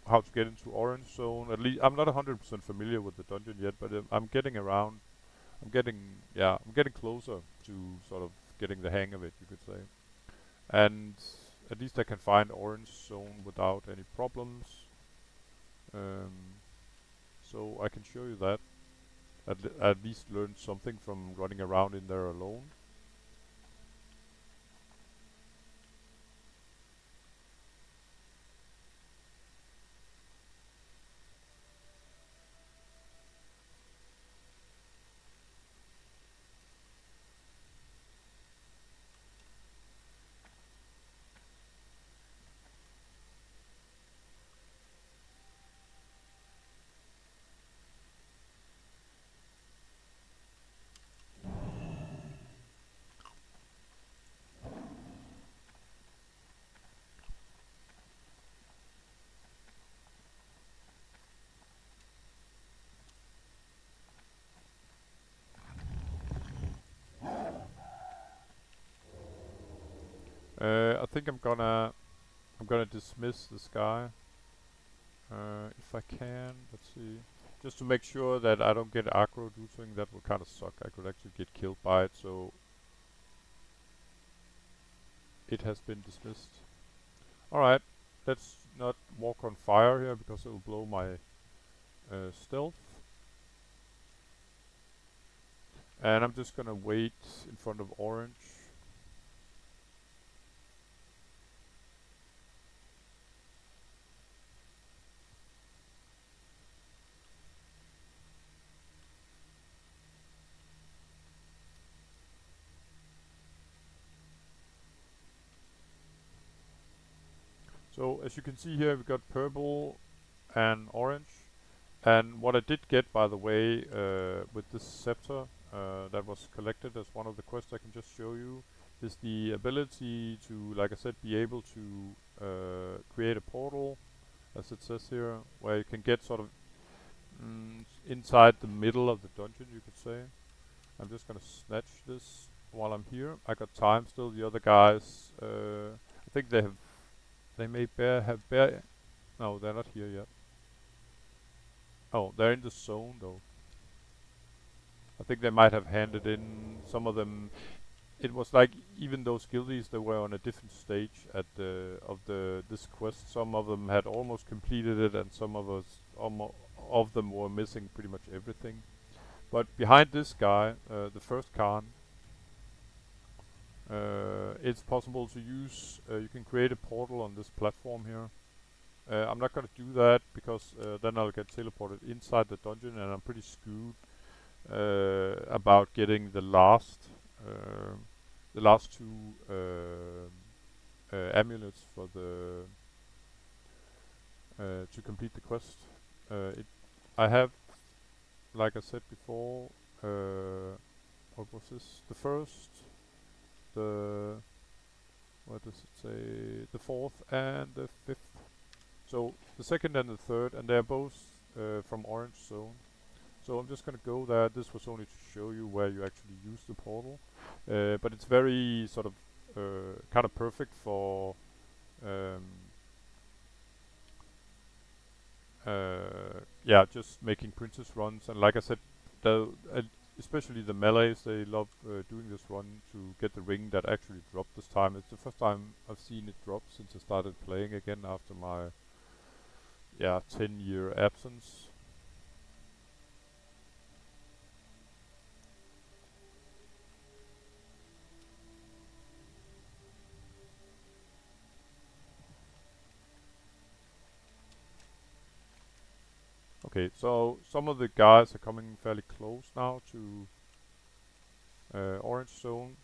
how to get into Orange Zone. At least I'm not 100% familiar with the dungeon yet, but I'm getting around. I'm getting closer to sort of getting the hang of it, you could say. And at least I can find Orange Zone without any problems. Um, so I can show you that. At least learn something from running around in there alone. I think I'm gonna dismiss this guy. If I can, let's see. Just to make sure that I don't get aggro due to it, that would kind of suck. I could actually get killed by it, so it has been dismissed. Alright, let's not walk on fire here because it will blow my stealth. And I'm just gonna wait in front of orange. So as you can see here, we got purple and orange. And what I did get, by the way, with this scepter that was collected as one of the quests I can just show you, is the ability to, like I said, be able to create a portal, as it says here, where you can get sort of inside the middle of the dungeon, you could say. I'm just gonna snatch this while I'm here. I got time still. The other guys, I think they may have bear. No, they're not here yet. Oh, they're in the zone though. I think they might have handed in some of them. It was like even those guildies, they were on a different stage at the of the this quest. Some of them had almost completed it, and some of us of them were missing pretty much everything. But behind this guy, the first Khan, it's possible to use. You can create a portal on this platform here. I'm not gonna do that because then I'll get teleported inside the dungeon, and I'm pretty screwed about getting uh, the last two amulets for the to complete the quest. It I have, like I said before, what was this? The first, the what does it say? The fourth and the fifth. So the second and the third, and they're both from Orange Zone. So I'm just gonna go there. This was only to show you where you actually use the portal, but it's very sort of kind of perfect for um, yeah, just making princess runs. And like I said, the especially the melees, they love doing this run to get the ring that actually dropped this time. It's the first time I've seen it drop since I started playing again after my 10-year absence. Okay, so some of the guys are coming fairly close now to Orange Zone.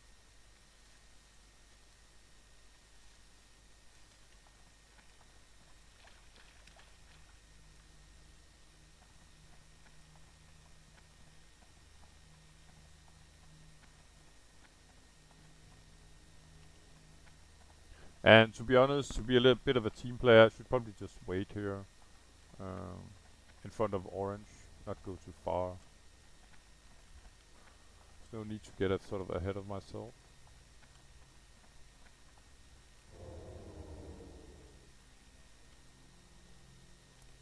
And to be honest, to be a little bit of a team player, I should probably just wait here um, in front of Orange, not go too far. There's no need to get sort of ahead of myself.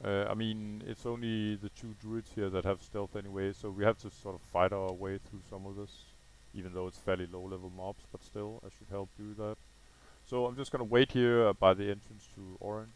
I mean, it's only the two druids here that have stealth anyway, so we have to sort of fight our way through some of this, even though it's fairly low level mobs, but still, I should help do that. So I'm just gonna wait here by the entrance to Orange.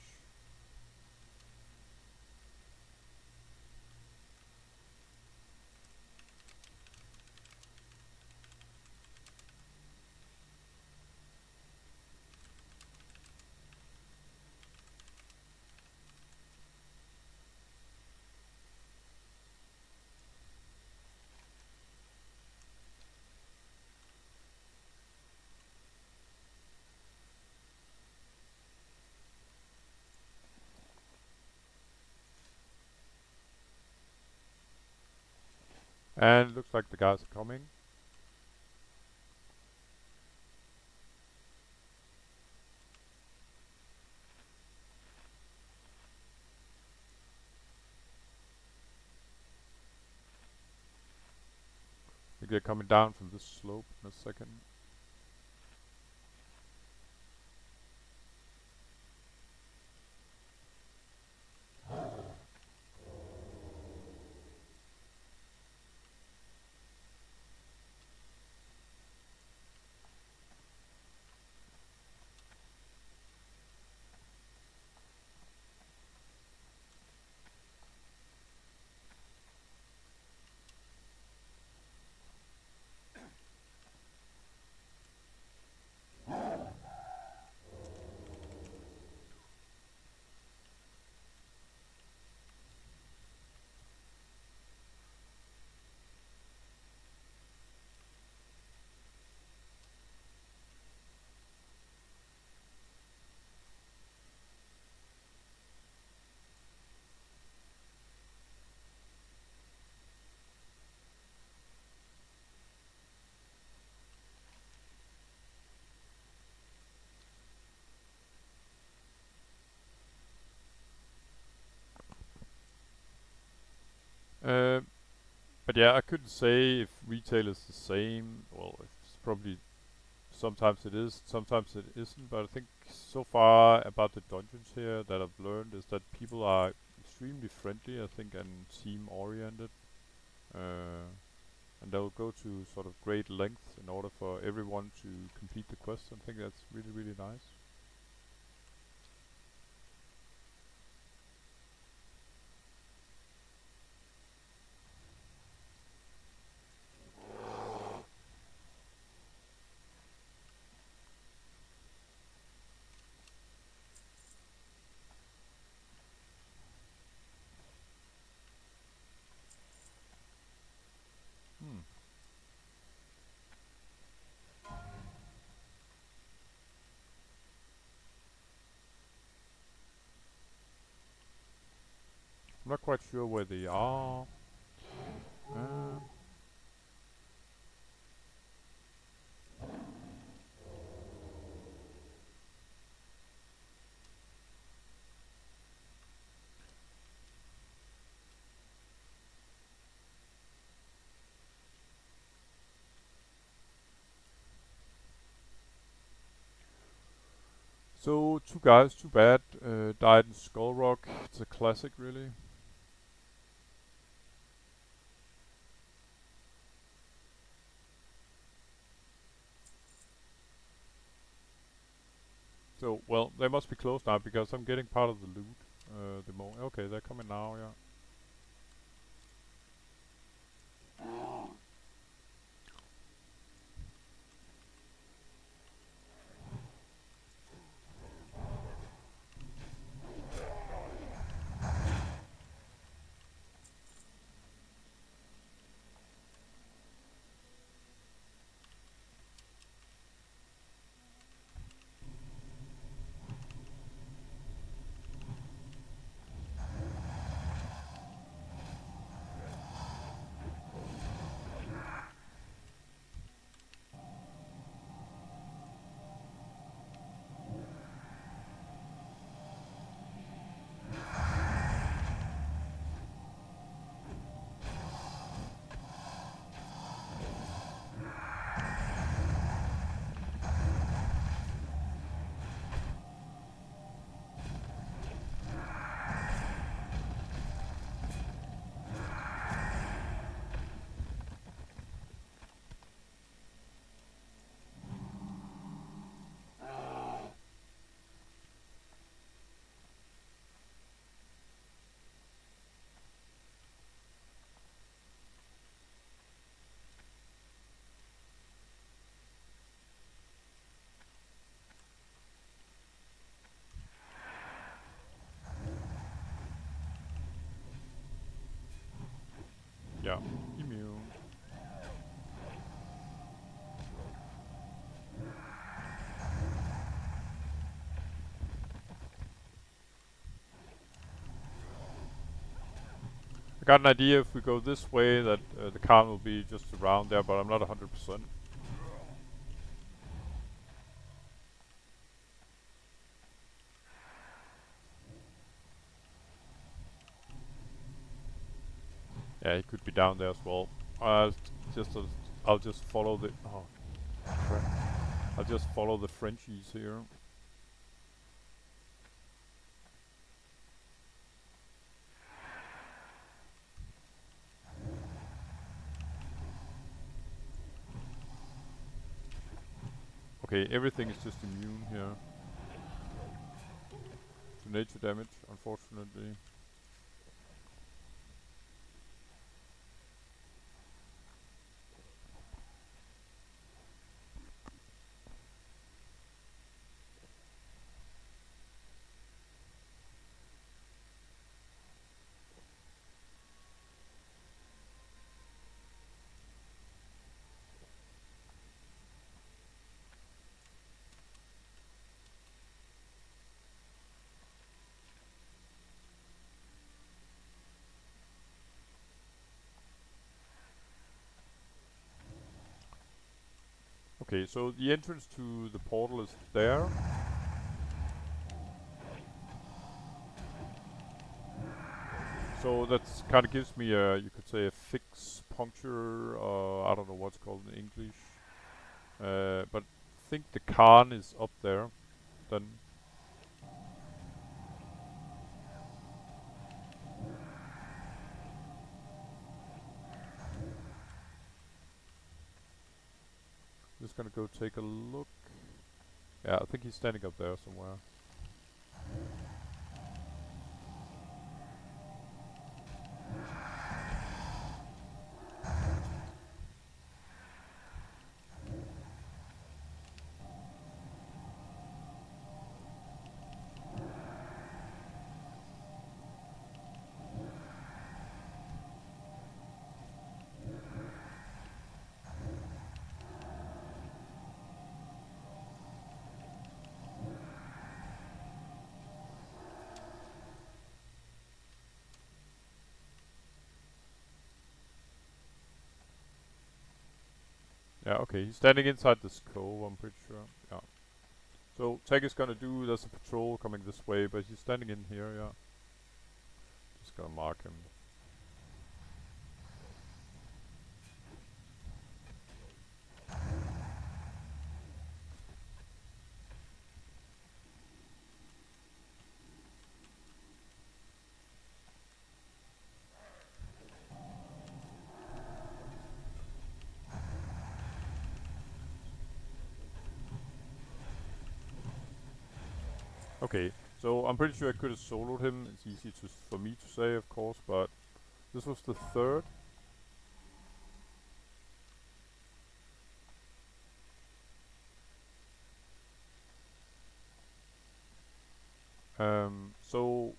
And it looks like the guys are coming. I think they're coming down from this slope in a second. But yeah, I couldn't say if retail is the same. Well, it's probably sometimes it is, sometimes it isn't. But I think so far about the dungeons here that I've learned is that people are extremely friendly, I think, and team oriented. Uh, and they'll go to sort of great lengths in order for everyone to complete the quest. I think that's really, really nice. Hmm. I'm not quite sure where they are. Uh, so two guys, too bad. Died in Skull Rock. It's a classic, really. So well, they must be close now because I'm getting part of the loot. Okay, they're coming now. Yeah. Yeah. Immune. I got an idea if we go this way that the Khan will be just around there, but I'm not 100%. Yeah, he could be down there as well. Uh, just uh, I'll just follow the. Oh crap! I'll just follow the Frenchies here. Okay, everything is just immune here to nature damage, unfortunately. Okay, so the entrance to the portal is there. So that's kind of gives me a, you could say, a fix puncture, I don't know what's called in English. But I think the Khan is up there. Then just gonna go take a look. Yeah, I think he's standing up there somewhere. Yeah, okay, he's standing inside this cove, I'm pretty sure. Yeah. So Tech is gonna do, there's a patrol coming this way, but he's standing in here, yeah. Just gonna mark him. Okay, so I'm pretty sure I could have soloed him. It's easy for me to say, of course, but this was the third. So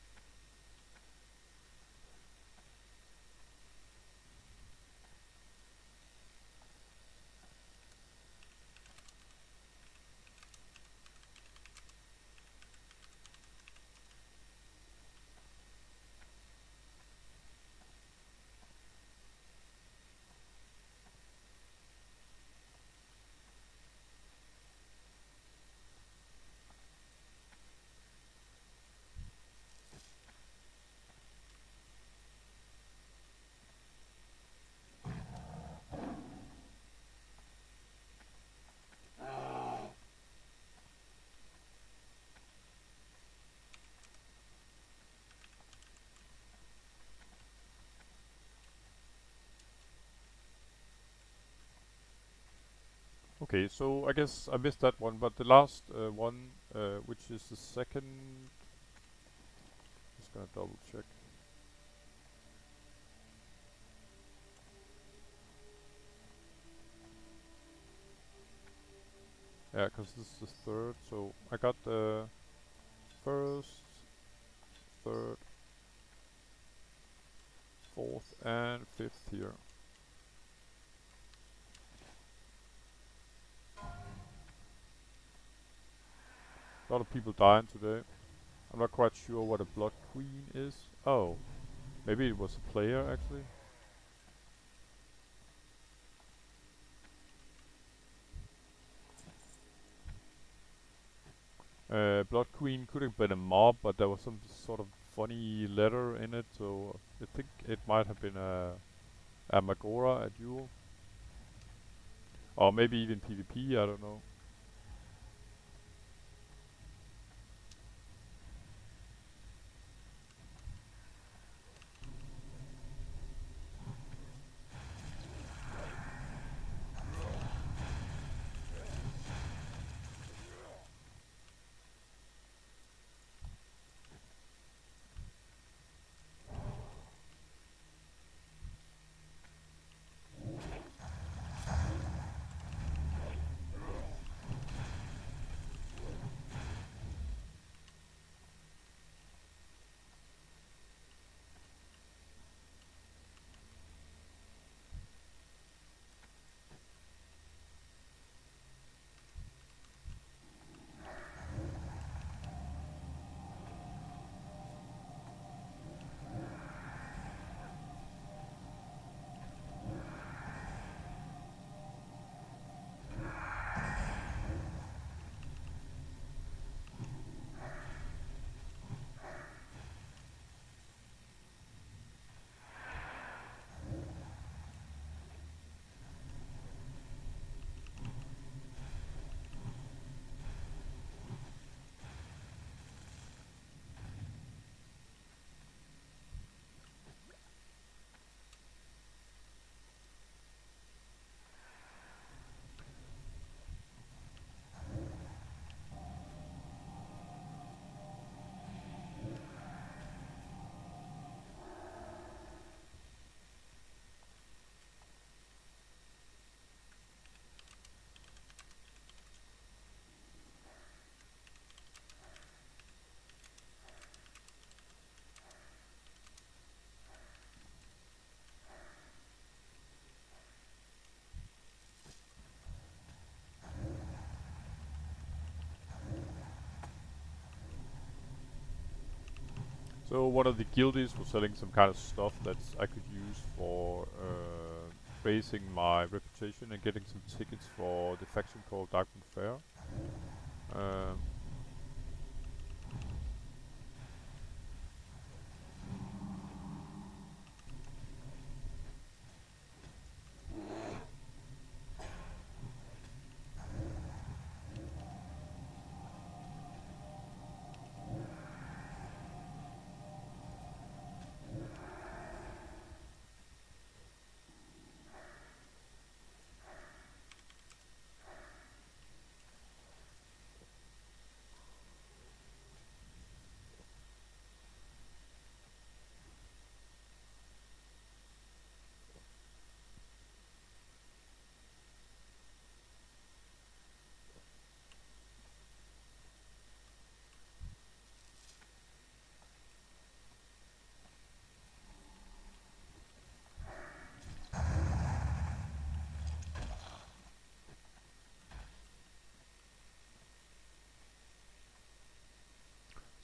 okay, so I guess I missed that one, but the last one, which is the second, just gonna double check. Yeah, because this is the third, so I got the first, third, fourth, and fifth here. A lot of people dying today. I'm not quite sure what a Blood Queen is. Oh, maybe it was a player actually. Blood Queen could have been a mob, but there was some sort of funny letter in it, so I think it might have been a Magora, a duel. Or maybe even PvP, I don't know. So one of the guildies was selling some kind of stuff that I could use for raising my reputation and getting some tickets for the faction called Darkwood Fair. Um,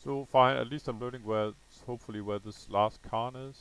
so fine, at least I'm learning where, hopefully where this last Khan is.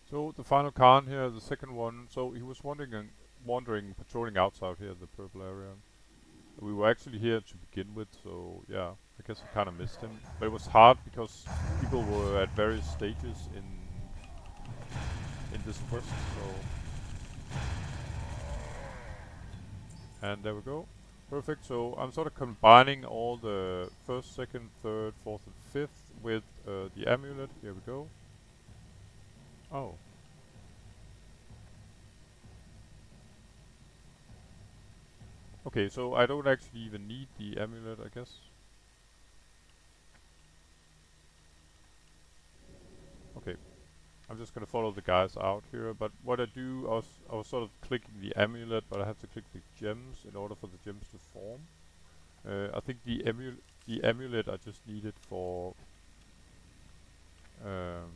So the final Khan here, the second one. So he was wandering, patrolling outside here, the purple area. We were actually here to begin with, so yeah, I guess I kind of missed him. But it was hard because people were at various stages in this quest. So, and there we go, perfect. So I'm sort of combining all the first, second, third, fourth, and fifth with the amulet. Here we go. Oh, okay. So I don't actually even need the amulet, I guess. Okay. I'm just gonna follow the guys out here, but what I do, I was sort of clicking the amulet, but I have to click the gems in order for the gems to form. I think the amulet I just needed for um,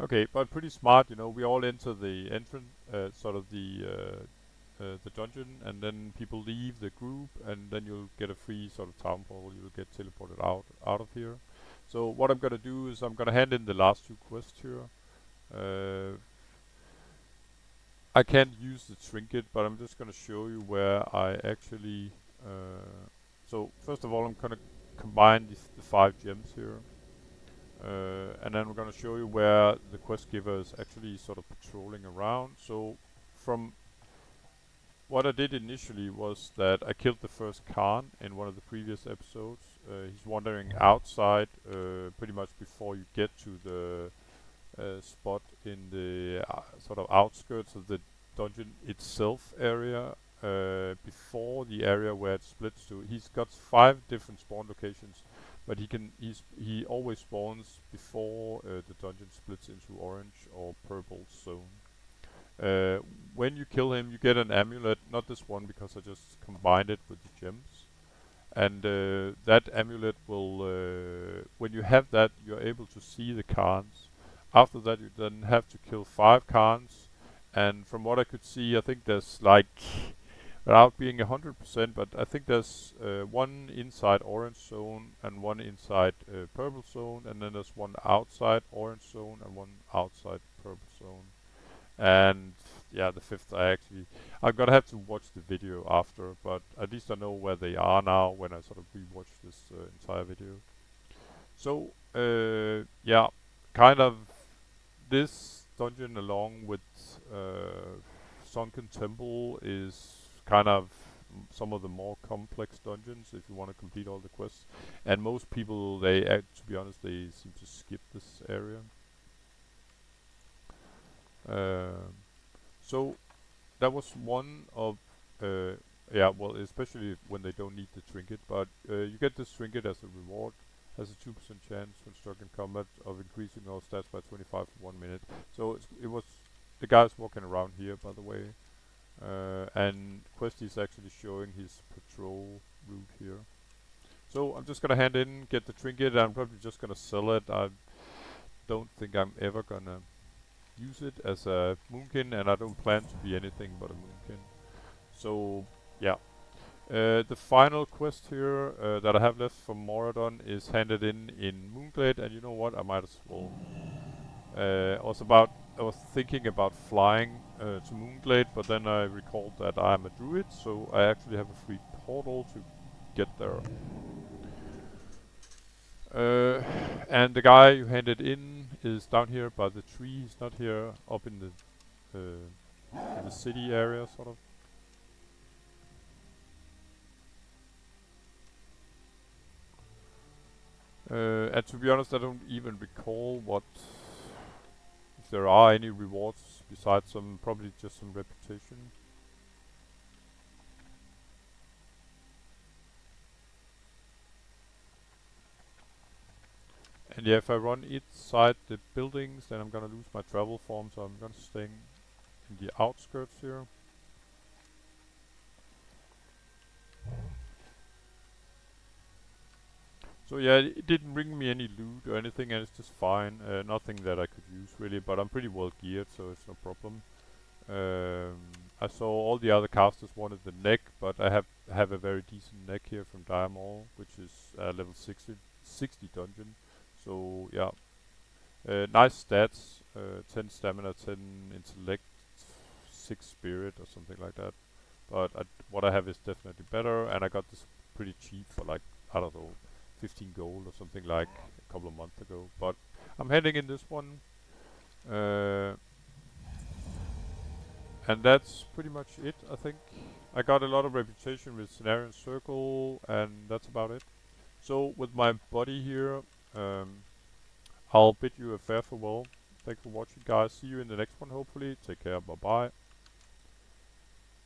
okay, but pretty smart, you know. We all enter the entrance, sort of the the dungeon, and then people leave the group, and then you'll get a free sort of town portal. You'll get teleported out of here. So what I'm gonna do is I'm gonna hand in the last two quests here. I can't use the trinket, but I'm just gonna show you where I actually. So first of all, I'm gonna combine the 5 gems here, and then we're gonna show you where the quest giver is actually sort of patrolling around. So from what I did initially was that I killed the first Khan in one of the previous episodes. He's wandering outside pretty much before you get to the spot in the sort of outskirts of the dungeon itself area, before the area where it splits to. He's got 5 different spawn locations, but he always spawns before the dungeon splits into orange or purple zone. When you kill him, you get an amulet. Not this one because I just combined it with the gems. And that amulet will, when you have that, you're able to see the Khans. After that, you then have to kill 5 Khans. And from what I could see, I think there's like, without being 100%, but I think there's one inside orange zone and one inside purple zone, and then there's one outside orange zone and one outside purple zone. And yeah, the 5th I'm gonna have to watch the video after, but at least I know where they are now when I sort of rewatch this entire video. So yeah, kind of this dungeon along with Sunken Temple is kind of some of the more complex dungeons if you want to complete all the quests. And most people, to be honest, they seem to skip this area. So that was one of yeah, well, especially when they don't need the trinket, but you get this trinket as a reward. Has a 2% chance when stuck in combat of increasing all stats by 25 for 1 minute. So it was the guy's walking around here, by the way, and Questy is actually showing his patrol route here. So I'm just gonna hand in, get the trinket. I'm probably just gonna sell it. I don't think I'm ever gonna use it as a moonkin, and I don't plan to be anything but a moonkin. So yeah, the final quest here that I have left from Maraudon is handed in Moonglade, and you know what? I might as well. I was thinking about flying to Moonglade, but then I recalled that I'm a druid, so I actually have a free portal to get there. And the guy you handed in is down here by the tree. He's not here up in the city area, sort of. And to be honest, I don't even recall if there are any rewards besides probably just some reputation. And yeah, if I run inside the buildings, then I'm gonna lose my travel form, so I'm gonna stay in the outskirts here. So yeah, it didn't bring me any loot or anything, and it's just fine. Nothing that I could use really, but I'm pretty well geared, so it's no problem. I saw all the other casters wanted the neck, but I have a very decent neck here from Diamol, which is level 60 dungeon. So yeah, nice stats. 10 stamina, 10 intellect, 6 spirit or something like that. But what I have is definitely better, and I got this pretty cheap for like, I don't know, 15 gold or something like a couple of months ago. But I'm heading in this one. And that's pretty much it, I think. I got a lot of reputation with Cenarian Circle, and that's about it. So with my buddy here, I'll bid you a fair farewell. Thanks for watching, guys. See you in the next one, hopefully. Take care. Bye-bye.